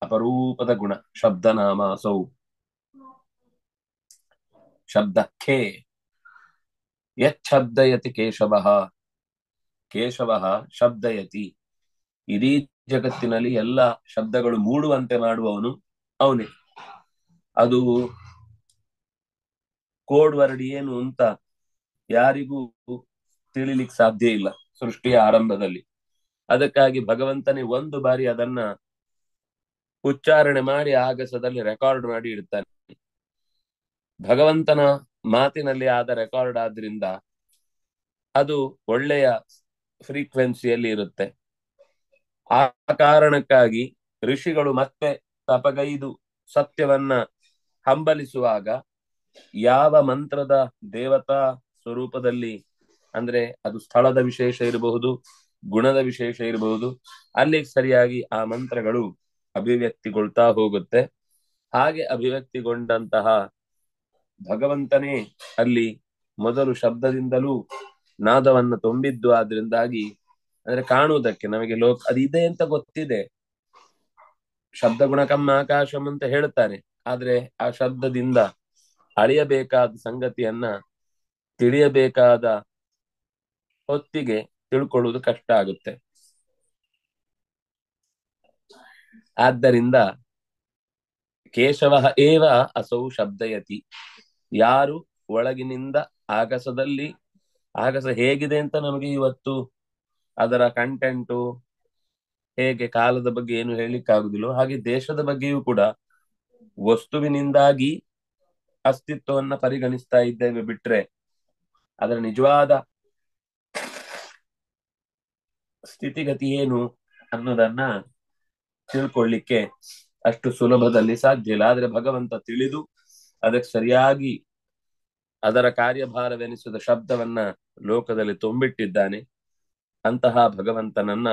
ಅಪರೂಪದ ಗುಣ. ಶಬ್ದನಾಮಾಸೌ ಶಬ್ದಕ್ಕೆ ಯಚ್ಛಬ್ದಯತಿ ಕೇಶವಃ ಕೇಶವಃ ಶಬ್ದಯತಿ ಇಡೀ ಜಗತ್ತಿನಲ್ಲಿ ಎಲ್ಲ ಶಬ್ದಗಳು ಮೂಡುವಂತೆ ಮಾಡುವವನು ಅವನೇ. ಅದು ಕೋಡ್ ವರ್ಡ್ ಏನು ಅಂತ ಯಾರಿಗೂ ತಿಳಿಲಿಕ್ಕೆ ಸಾಧ್ಯ ಇಲ್ಲ ಸೃಷ್ಟಿಯ ಆರಂಭದಲ್ಲಿ. ಅದಕ್ಕಾಗಿ ಭಗವಂತನೇ ಒಂದು ಬಾರಿ ಅದನ್ನ ಉಚ್ಚಾರಣೆ ಮಾಡಿ ಆಗಸದಲ್ಲಿ ರೆಕಾರ್ಡ್ ಮಾಡಿ ಇಡ್ತಾನೆ. ಭಗವಂತನ ಮಾತಿನಲ್ಲಿ ಆದ ರೆಕಾರ್ಡ್ ಆದ್ರಿಂದ ಅದು ಒಳ್ಳೆಯ ಫ್ರೀಕ್ವೆನ್ಸಿಯಲ್ಲಿ ಇರುತ್ತೆ. ಆ ಕಾರಣಕ್ಕಾಗಿ ಋಷಿಗಳು ಮತ್ತೆ ತಪಗೈದು ಸತ್ಯವನ್ನ ಹಂಬಲಿಸುವಾಗ ಯಾವ ಮಂತ್ರದ ದೇವತಾ ಸ್ವರೂಪದಲ್ಲಿ, ಅಂದ್ರೆ ಅದು ಸ್ಥಳದ ವಿಶೇಷ ಇರಬಹುದು, ಗುಣದ ವಿಶೇಷ ಇರಬಹುದು, ಅಲ್ಲಿ ಸರಿಯಾಗಿ ಆ ಮಂತ್ರಗಳು ಅಭಿವ್ಯಕ್ತಿಗೊಳ್ತಾ ಹೋಗುತ್ತೆ. ಹಾಗೆ ಅಭಿವ್ಯಕ್ತಿಗೊಂಡಂತಹ ಭಗವಂತನೇ ಅಲ್ಲಿ ಮೊದಲು ಶಬ್ದದಿಂದಲೂ ನಾದವನ್ನು ತುಂಬಿದ್ದು. ಆದ್ರಿಂದಾಗಿ ಅಂದ್ರೆ ಕಾಣುವುದಕ್ಕೆ ನಮಗೆ ಅದಿದೆ ಅಂತ ಗೊತ್ತಿದೆ, ಶಬ್ದ ಗುಣಕಂ ಆಕಾಶಂ ಅಂತ ಹೇಳ್ತಾರೆ. ಆದ್ರೆ ಆ ಶಬ್ದದಿಂದ ಅಳಿಯಬೇಕಾದ ಸಂಗತಿಯನ್ನ ತಿಳಿಯಬೇಕಾದ ಹೊತ್ತಿಗೆ ತಿಳ್ಕೊಳ್ಳುವುದು ಕಷ್ಟ ಆಗುತ್ತೆ. ಆದ್ದರಿಂದ ಕೇಶವ ಏವ ಅಸೌ ಶಬ್ದಯತಿ, ಯಾರು ಒಳಗಿನಿಂದ ಆಗಸದಲ್ಲಿ, ಆಗಸ ಹೇಗಿದೆ ಅಂತ ನಮಗೆ ಇವತ್ತು ಅದರ ಕಂಟೆಂಟು ಹೇಗೆ ಕಾಲದ ಬಗ್ಗೆ ಏನು ಹೇಳಿಕ್ಕಾಗುದಿಲ್ಲ, ಹಾಗೆ ದೇಶದ ಬಗ್ಗೆಯೂ ಕೂಡ ವಸ್ತುವಿನಿಂದಾಗಿ ಅಸ್ತಿತ್ವವನ್ನ ಪರಿಗಣಿಸ್ತಾ ಇದ್ದೇವೆ ಬಿಟ್ರೆ ಅದರ ನಿಜವಾದ ಸ್ಥಿತಿಗತಿ ಏನು ಅನ್ನೋದನ್ನ ತಿಳ್ಕೊಳ್ಳಿಕ್ಕೆ ಅಷ್ಟು ಸುಲಭದಲ್ಲಿ ಸಾಧ್ಯ ಇಲ್ಲ. ಆದ್ರೆ ಭಗವಂತ ತಿಳಿದು ಅದಕ್ಕೆ ಸರಿಯಾಗಿ ಅದರ ಕಾರ್ಯಭಾರವೆನಿಸಿದ ಶಬ್ದವನ್ನ ಲೋಕದಲ್ಲಿ ತುಂಬಿಟ್ಟಿದ್ದಾನೆ. ಅಂತಹ ಭಗವಂತನನ್ನ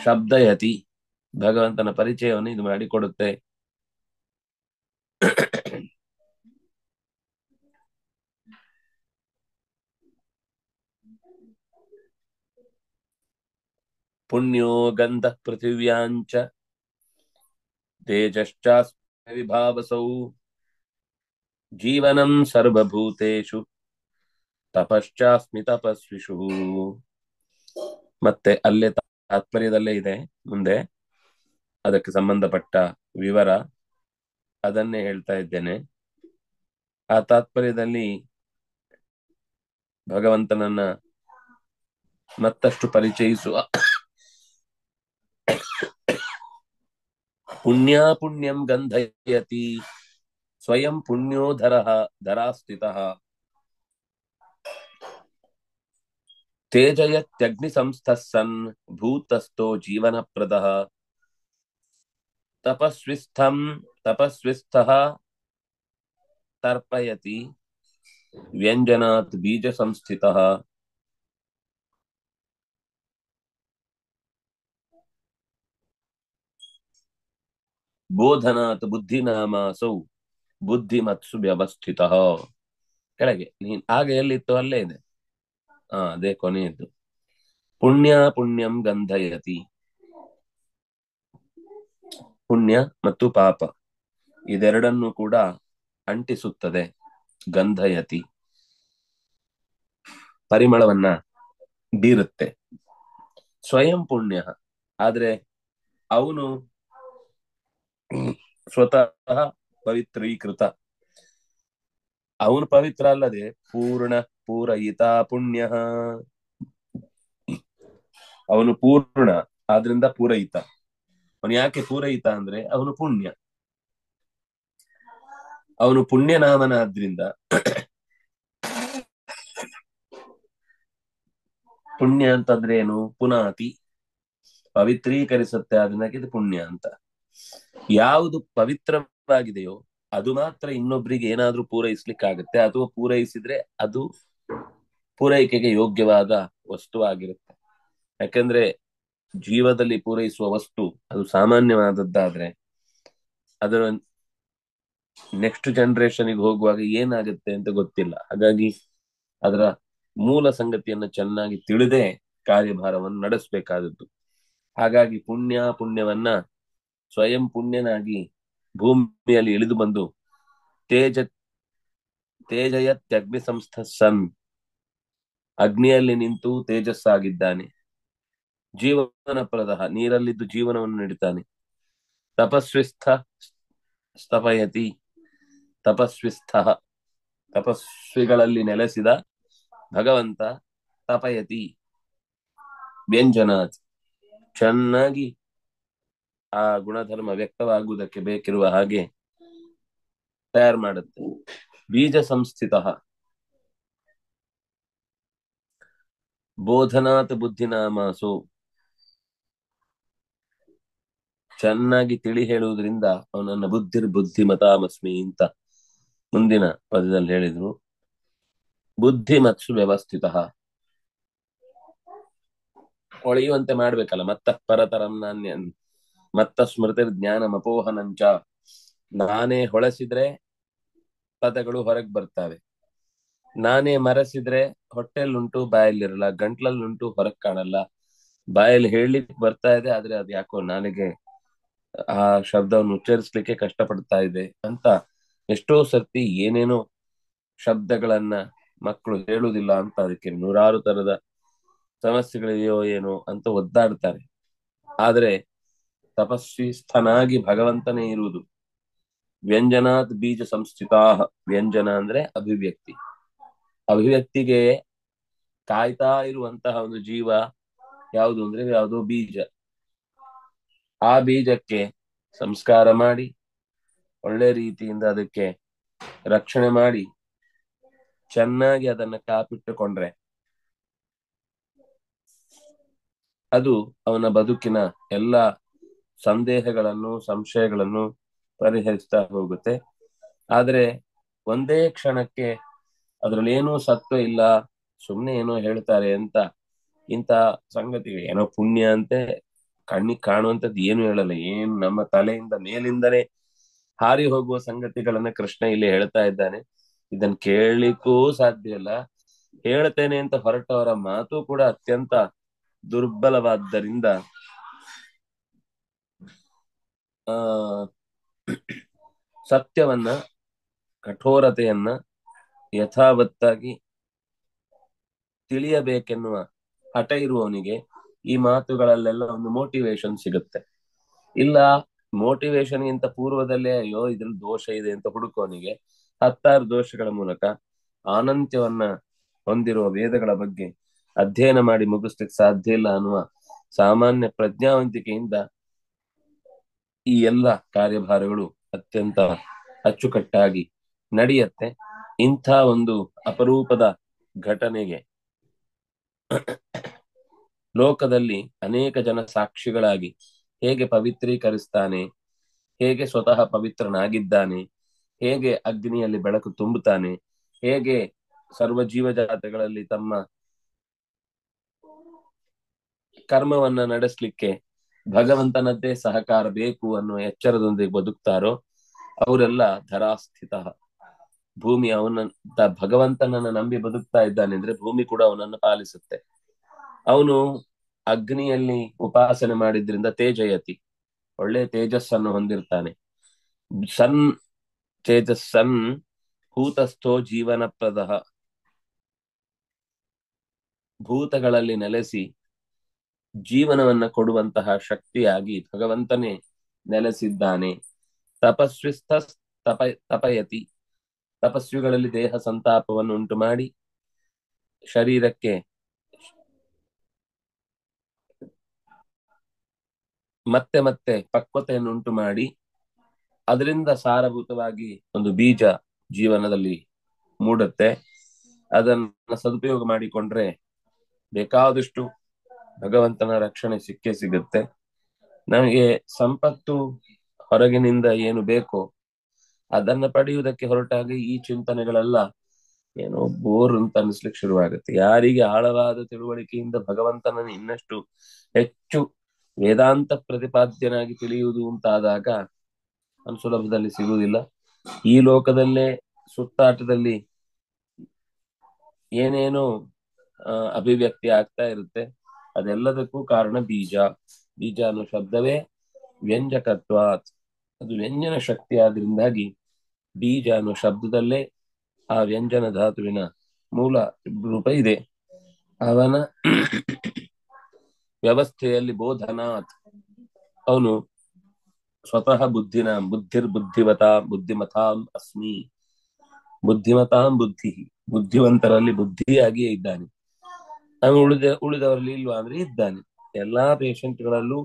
ಶಬ್ದಯತಿ, ಭಗವಂತನ ಪರಿಚಯವನ್ನು ಇದು ಮಾಡಿಕೊಡುತ್ತೆ. ಪುಣ್ಯೋ ಗಂಧ ಪೃಥಿವ್ಯಾಂಚ ತೇಜಶ್ಚಾಸ್ಮಿ ವಿಭಾವಸೌ ಜೀವನಂ ಸರ್ವಭೂತೇಷು ತಪಶ್ಚಾಸ್ಮಿ ತಪಸ್ವಿಷು. ಮತ್ತೆ ಅಲ್ಲೇ ತಾತ್ಪರ್ಯದಲ್ಲೇ ಇದೆ, ಮುಂದೆ ಅದಕ್ಕೆ ಸಂಬಂಧಪಟ್ಟ ವಿವರ ಅದನ್ನೇ ಹೇಳ್ತಾ ಇದ್ದೇನೆ. ಆ ತಾತ್ಪರ್ಯದಲ್ಲಿ ಭಗವಂತನನ್ನ ಮತ್ತಷ್ಟು ಪರಿಚಯಿಸುವ ಪುಣ್ಯ ಪುಣ್ಯಂ ಗಂಧಯತಿ ಸ್ವಯಂ ಪುಣ್ಯೋ ಧರಾಸ್ಥಿತಃ ತೇಜಯತ್ಯಗ್ನಿ ಸಂಸ್ಥಃ ಸನ್ ಭೂತಸ್ಥೋ ಜೀವನಪ್ರದಃ ತಪಸ್ವಿಸ್ಥಃ ತರ್ಪಯತಿ ವ್ಯಂಜನಾತ್ ಬೀಜ ಸಂಸ್ಥಿತಃ ಬೋಧನಾತ್ ಬುದ್ಧಿನಾಮಾಸೌ ಬುದ್ಧಿಮತ್ಸು ವ್ಯವಸ್ಥಿತಃ. ಕೆಳಗೆ ನೀನ್ ಆಗ ಎಲ್ಲಿತ್ತು ಅಲ್ಲೇ ಇದೆ, ಅದೇ ಕೊನೆಯದ್ದು. ಪುಣ್ಯ ಪುಣ್ಯಂ ಗಂಧಯತಿ, ಪುಣ್ಯ ಮತ್ತು ಪಾಪ ಇದೆರಡನ್ನು ಕೂಡ ಅಂಟಿಸುತ್ತದೆ. ಗಂಧಯತಿ ಪರಿಮಳವನ್ನ ಬೀರುತ್ತೆ. ಸ್ವಯಂ ಪುಣ್ಯ, ಆದ್ರೆ ಅವನು ಸ್ವತಃ ಪವಿತ್ರೀಕೃತ, ಅವನು ಪವಿತ್ರ ಅಲ್ಲದೆ ಪೂರಯಿತ ಪುಣ್ಯ, ಅವನು ಪೂರ್ಣ ಆದ್ರಿಂದ ಪೂರಯಿತ. ಅವನು ಯಾಕೆ ಪೂರಯಿತ ಅಂದ್ರೆ ಅವನು ಪುಣ್ಯ, ಅವನು ಪುಣ್ಯನಾಮನಾದ್ರಿಂದ ಪುಣ್ಯ ಅಂತಂದ್ರೆ ಏನು? ಪುನಾತಿ, ಪವಿತ್ರೀಕರಿಸುತ್ತೆ, ಅದನ್ನಕ್ಕೆ ಇದು ಪುಣ್ಯ ಅಂತ. ಯಾವುದು ಪವಿತ್ರವಾಗಿದೆಯೋ ಅದು ಮಾತ್ರ ಇನ್ನೊಬ್ಬರಿಗೆ ಏನಾದ್ರೂ ಪೂರೈಸ್ಲಿಕ್ಕಾಗತ್ತೆ, ಅಥವಾ ಪೂರೈಸಿದ್ರೆ ಅದು ಪೂರೈಕೆಗೆ ಯೋಗ್ಯವಾದ ವಸ್ತುವಾಗಿರುತ್ತೆ. ಯಾಕಂದ್ರೆ ಜೀವದಲ್ಲಿ ಪೂರೈಸುವ ವಸ್ತು ಅದು ಸಾಮಾನ್ಯವಾದದ್ದಾದ್ರೆ ಅದರ ನೆಕ್ಸ್ಟ್ ಜನರೇಷನ್ಗೆ ಹೋಗುವಾಗ ಏನಾಗುತ್ತೆ ಅಂತ ಗೊತ್ತಿಲ್ಲ. ಹಾಗಾಗಿ ಅದರ ಮೂಲ ಸಂಗತಿಯನ್ನು ಚೆನ್ನಾಗಿ ತಿಳಿದೇ ಕಾರ್ಯಭಾರವನ್ನು ನಡೆಸಬೇಕಾದದ್ದು. ಹಾಗಾಗಿ ಪುಣ್ಯವನ್ನ ಸ್ವಯಂ ಪುಣ್ಯನಾಗಿ ಭೂಮಿಯಲ್ಲಿ ಇಳಿದು ಬಂದು ತೇಜ ತೇಜಯತ್ಯಗ್ನಿ ಸಂಸ್ಥ ಸನ್, ಅಗ್ನಿಯಲ್ಲಿ ನಿಂತು ತೇಜಸ್ಸಾಗಿದ್ದಾನೆ. ಜೀವನ ಪ್ರದಹ, ನೀರಲ್ಲಿದ್ದು ಜೀವನವನ್ನು ನೀಡುತ್ತಾನೆ. ತಪಸ್ವಿಸ್ಥ ಸ್ಥಪಯತಿ, ತಪಸ್ವಿಸ್ಥ ತಪಸ್ವಿಗಳಲ್ಲಿ ನೆಲೆಸಿದ ಭಗವಂತ ತಪಯತಿ ವ್ಯಂಜನಾತ್, ಚೆನ್ನಾಗಿ ಆ ಗುಣಧರ್ಮ ವ್ಯಕ್ತವಾಗುವುದಕ್ಕೆ ಬೇಕಿರುವ ಹಾಗೆ ತಯಾರು ಮಾಡುತ್ತೆ. ಬೀಜ ಸಂಸ್ಥಿತ ಬೋಧನಾತ್ ಬುದ್ಧಿನಾಮಾಸು, ಚೆನ್ನಾಗಿ ತಿಳಿ ಹೇಳುವುದರಿಂದ ಅವನನ್ನ ಬುದ್ಧಿಮತಾಮಸ್ಮಿ ಅಂತ ಮುಂದಿನ ಪದದಲ್ಲಿ ಹೇಳಿದ್ರು. ಬುದ್ಧಿಮತ್ಸು ವ್ಯವಸ್ಥಿತ, ಹೊಳೆಯುವಂತೆ ಮಾಡ್ಬೇಕಲ್ಲ. ಮತ್ತ ಪರತರಂ ನಾಣ್ಯ ಮತ್ತ ಸ್ಮೃತಿ ಜ್ಞಾನ ಅಪೋಹನಂಚ, ನಾನೇ ಹೊಳಸಿದ್ರೆ ಪದಗಳು ಹೊರಗೆ ಬರ್ತವೆ, ನಾನೇ ಮರೆಸಿದ್ರೆ ಹೊಟ್ಟೆಲ್ಲುಂಟು ಬಾಯಲ್ಲಿರಲ್ಲ, ಗಂಟ್ಲಲ್ಲುಂಟು ಹೊರಗ್ ಕಾಣಲ್ಲ, ಬಾಯಲ್ಲಿ ಹೇಳಲಿಕ್ಕೆ ಬರ್ತಾ ಇದೆ ಆದ್ರೆ ಅದು ಯಾಕೋ ನಾಲಿಗೆ ಆ ಶಬ್ದವನ್ನು ಉಚ್ಚರಿಸ್ಲಿಕ್ಕೆ ಕಷ್ಟಪಡ್ತಾ ಇದೆ ಅಂತ ಎಷ್ಟೋ ಸರ್ತಿ ಏನೇನೋ ಶಬ್ದಗಳನ್ನ ಮಕ್ಕಳು ಹೇಳುವುದಿಲ್ಲ ಅಂತ ಅದಕ್ಕೆ ನೂರಾರು ತರದ ಸಮಸ್ಯೆಗಳಿವೆಯೋ ಏನೋ ಅಂತ ಒದ್ದಾಡ್ತಾರೆ. ಆದ್ರೆ ತಪಸ್ವಿ ಸ್ಥನಾಗಿ ಭಗವಂತನೇ ಇರುವುದು. ವ್ಯಂಜನಾತ್ ಬೀಜ ಸಂಸ್ಥಿತಾ, ವ್ಯಂಜನ ಅಂದ್ರೆ ಅಭಿವ್ಯಕ್ತಿ, ಅಭಿವ್ಯಕ್ತಿಗೆ ಕಾಯ್ತಾ ಇರುವಂತಹ ಒಂದು ಜೀವ ಯಾವುದು ಅಂದ್ರೆ ಯಾವುದೋ ಬೀಜ. ಆ ಬೀಜಕ್ಕೆ ಸಂಸ್ಕಾರ ಮಾಡಿ ಒಳ್ಳೆ ರೀತಿಯಿಂದ ಅದಕ್ಕೆ ರಕ್ಷಣೆ ಮಾಡಿ ಚೆನ್ನಾಗಿ ಅದನ್ನ ಕಾಪಿಟ್ಟುಕೊಂಡ್ರೆ ಅದು ಅವನ ಬದುಕಿನ ಎಲ್ಲ ಸಂದೇಹಗಳನ್ನು ಸಂಶಯಗಳನ್ನು ಪರಿಹರಿಸ್ತಾ ಹೋಗುತ್ತೆ. ಆದ್ರೆ ಒಂದೇ ಕ್ಷಣಕ್ಕೆ ಅದ್ರಲ್ಲಿ ಏನೂ ಸತ್ವ ಇಲ್ಲ, ಸುಮ್ನೆ ಏನೋ ಹೇಳ್ತಾರೆ ಅಂತ ಇಂಥ ಸಂಗತಿಗಳು, ಏನೋ ಪುಣ್ಯ ಅಂತೆ ಕಣ್ಣಿಗೆ ಕಾಣುವಂಥದ್ದು ಏನು ಹೇಳಲ್ಲ, ಏನು ನಮ್ಮ ತಲೆಯಿಂದ ಮೇಲಿಂದಲೇ ಹಾರಿ ಹೋಗುವ ಸಂಗತಿಗಳನ್ನ ಕೃಷ್ಣ ಇಲ್ಲಿ ಹೇಳ್ತಾ ಇದ್ದಾನೆ. ಇದನ್ನ ಕೇಳಲಿಕ್ಕೂ ಸಾಧ್ಯ ಇಲ್ಲ. ಹೇಳ್ತೇನೆ ಅಂತ ಹೊರಟವರ ಮಾತು ಕೂಡ ಅತ್ಯಂತ ದುರ್ಬಲವಾದ್ದರಿಂದ ಆ ಸತ್ಯವನ್ನ, ಕಠೋರತೆಯನ್ನ ಯಥಾವತ್ತಾಗಿ ತಿಳಿಯಬೇಕೆನ್ನುವ ಹಠ ಇರುವವನಿಗೆ ಈ ಮಾತುಗಳಲ್ಲೆಲ್ಲ ಒಂದು ಮೋಟಿವೇಶನ್ ಸಿಗುತ್ತೆ. ಇಲ್ಲ ಮೋಟಿವೇಶನ್ ಗಿಂತ ಪೂರ್ವದಲ್ಲೇ ಅಯ್ಯೋ ಇದ್ರಲ್ಲಿ ದೋಷ ಇದೆ ಅಂತ ಹುಡುಕೋನಿಗೆ ಹತ್ತಾರು ದೋಷಗಳ ಮೂಲಕ ಅನಂತ್ಯವನ್ನ ಹೊಂದಿರುವ ವೇದಗಳ ಬಗ್ಗೆ ಅಧ್ಯಯನ ಮಾಡಿ ಮುಗಿಸ್ಲಿಕ್ಕೆ ಸಾಧ್ಯ ಇಲ್ಲ ಅನ್ನುವ ಸಾಮಾನ್ಯ ಪ್ರಜ್ಞಾವಂತಿಕೆಯಿಂದ ಈ ಎಲ್ಲ ಕಾರ್ಯಭಾರಗಳು ಅತ್ಯಂತ ಅಚ್ಚುಕಟ್ಟಾಗಿ ನಡೆಯುತ್ತೆ. ಇಂಥ ಒಂದು ಅಪರೂಪದ ಘಟನೆಗೆ ಲೋಕದಲ್ಲಿ ಅನೇಕ ಜನ ಸಾಕ್ಷಿಗಳಾಗಿ ಹೇಗೆ ಪವಿತ್ರೀಕರಿಸ್ತಾನೆ, ಹೇಗೆ ಸ್ವತಃ ಪವಿತ್ರನಾಗಿದ್ದಾನೆ, ಹೇಗೆ ಅಗ್ನಿಯಲ್ಲಿ ಬೆಳಕು ತುಂಬುತ್ತಾನೆ, ಹೇಗೆ ಸರ್ವ ಜೀವಜಾತಗಳಲ್ಲಿ ತಮ್ಮ ಕರ್ಮವನ್ನ ನಡೆಸಲಿಕ್ಕೆ ಭಗವಂತನದ್ದೇ ಸಹಕಾರ ಬೇಕು ಅನ್ನೋ ಎಚ್ಚರದೊಂದಿಗೆ ಬದುಕ್ತಾರೋ ಅವರೆಲ್ಲ ಧರಾಸ್ಥಿತ. ಭೂಮಿ ಭಗವಂತನನ್ನ ನಂಬಿ ಬದುಕ್ತಾ ಇದ್ದಾನೆ ಅಂದ್ರೆ ಭೂಮಿ ಕೂಡ ಅವನನ್ನು ಪಾಲಿಸುತ್ತೆ. ಅವನು ಅಗ್ನಿಯಲ್ಲಿ ಉಪಾಸನೆ ಮಾಡಿದ್ರಿಂದ ತೇಜಯತಿ, ಒಳ್ಳೆ ತೇಜಸ್ಸನ್ನು ಹೊಂದಿರ್ತಾನೆ. ಸನ್ ತೇಜಸ್ಸನ್ ಭೂತಸ್ಥೋ ಜೀವನಪ್ರದ, ಭೂತಗಳಲ್ಲಿ ನೆಲೆಸಿ ಜೀವನವನ್ನ ಕೊಡುವಂತಹ ಶಕ್ತಿಯಾಗಿ ಭಗವಂತನೇ ನೆಲೆಸಿದ್ದಾನೆ. ತಪಸ್ವಿಸ್ಥ ತಪಯತಿ, ತಪಸ್ವಿಗಳಲ್ಲಿ ದೇಹ ಸಂತಾಪವನ್ನು ಉಂಟು ಮಾಡಿ ಶರೀರಕ್ಕೆ ಮತ್ತೆ ಮತ್ತೆ ಪಕ್ವತೆಯನ್ನು ಉಂಟು ಮಾಡಿ ಅದರಿಂದ ಸಾರಭೂತವಾಗಿ ಒಂದು ಬೀಜ ಜೀವನದಲ್ಲಿ ಮೂಡುತ್ತೆ. ಅದನ್ನ ಸದುಪಯೋಗ ಮಾಡಿಕೊಂಡ್ರೆ ಬೇಕಾದಷ್ಟು ಭಗವಂತನ ರಕ್ಷಣೆ ಸಿಕ್ಕೇ ಸಿಗುತ್ತೆ. ನಮಗೆ ಸಂಪತ್ತು ಹೊರಗಿನಿಂದ ಏನು ಬೇಕೋ ಅದನ್ನ ಪಡೆಯುವುದಕ್ಕೆ ಹೊರಟಾಗ ಈ ಚಿಂತನೆಗಳೆಲ್ಲ ಏನೋ ಬೋರ್ ಅಂತ ಅನಿಸ್ಲಿಕ್ಕೆ ಶುರುವಾಗುತ್ತೆ. ಯಾರಿಗೆ ಆಳವಾದ ತಿಳುವಳಿಕೆಯಿಂದ ಭಗವಂತನನ್ನು ಇನ್ನಷ್ಟು ಹೆಚ್ಚು ವೇದಾಂತ ಪ್ರತಿಪಾದ್ಯನಾಗಿ ತಿಳಿಯುವುದು ಅಂತಾದಾಗ ಸುಲಭದಲ್ಲಿ ಸಿಗುವುದಿಲ್ಲ. ಈ ಲೋಕದಲ್ಲೇ ಸುತ್ತಾಟದಲ್ಲಿ ಏನೇನೋ ಅಭಿವ್ಯಕ್ತಿ ಆಗ್ತಾ ಇರುತ್ತೆ. ಅದೆಲ್ಲದಕ್ಕೂ ಕಾರಣ ಬೀಜ. ಬೀಜ ಅನ್ನೋ ಶಬ್ದವೇ ವ್ಯಂಜಕತ್ವಾತ್, ಅದು ವ್ಯಂಜನ ಶಕ್ತಿ ಆದ್ರಿಂದಾಗಿ ಬೀಜ ಅನ್ನೋ ಶಬ್ದದಲ್ಲೇ ಆ ವ್ಯಂಜನ ಧಾತುವಿನ ಮೂಲ ರೂಪ ಇದೆ. ಅವನ ವ್ಯವಸ್ಥೆಯಲ್ಲಿ ಬೋಧನಾತ್, ಅವನು ಸ್ವತಃ ಬುದ್ಧಿಮತಾಂ ಅಸ್ಮಿ, ಬುದ್ಧಿಮತಾಂ ಬುದ್ಧಿ, ಬುದ್ಧಿವಂತರಲ್ಲಿ ಬುದ್ಧಿಯಾಗಿಯೇ ಇದ್ದಾನೆ. ಅವನು ಉಳಿದವರಲ್ಲಿ ಇಲ್ವಾ ಅಂದ್ರೆ ಇದ್ದಾನೆ. ಎಲ್ಲಾ ಪೇಷಂಟ್ಗಳಲ್ಲೂ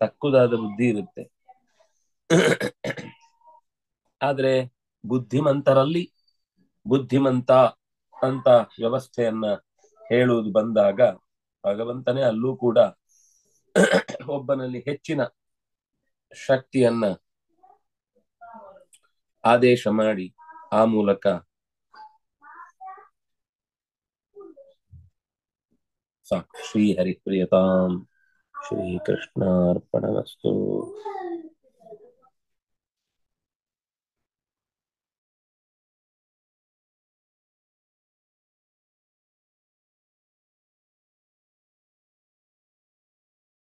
ತಕ್ಕುದಾದ ಬುದ್ಧಿ ಇರುತ್ತೆ. ಆದ್ರೆ ಬುದ್ಧಿಮಂತರಲ್ಲಿ ಬುದ್ಧಿಮಂತ ಅಂತ ವ್ಯವಸ್ಥೆಯನ್ನ ಹೇಳುವುದು ಬಂದಾಗ ಭಗವಂತನೇ ಅಲ್ಲೂ ಕೂಡ ಒಬ್ಬನಲ್ಲಿ ಹೆಚ್ಚಿನ ಶಕ್ತಿಯನ್ನ ಆದೇಶ ಮಾಡಿ ಆ ಮೂಲಕ ಶ್ರೀ ಹರಿಪ್ರಿಯತಾಂ. ಶ್ರೀ ಕೃಷ್ಣಾರ್ಪಣಮಸ್ತು.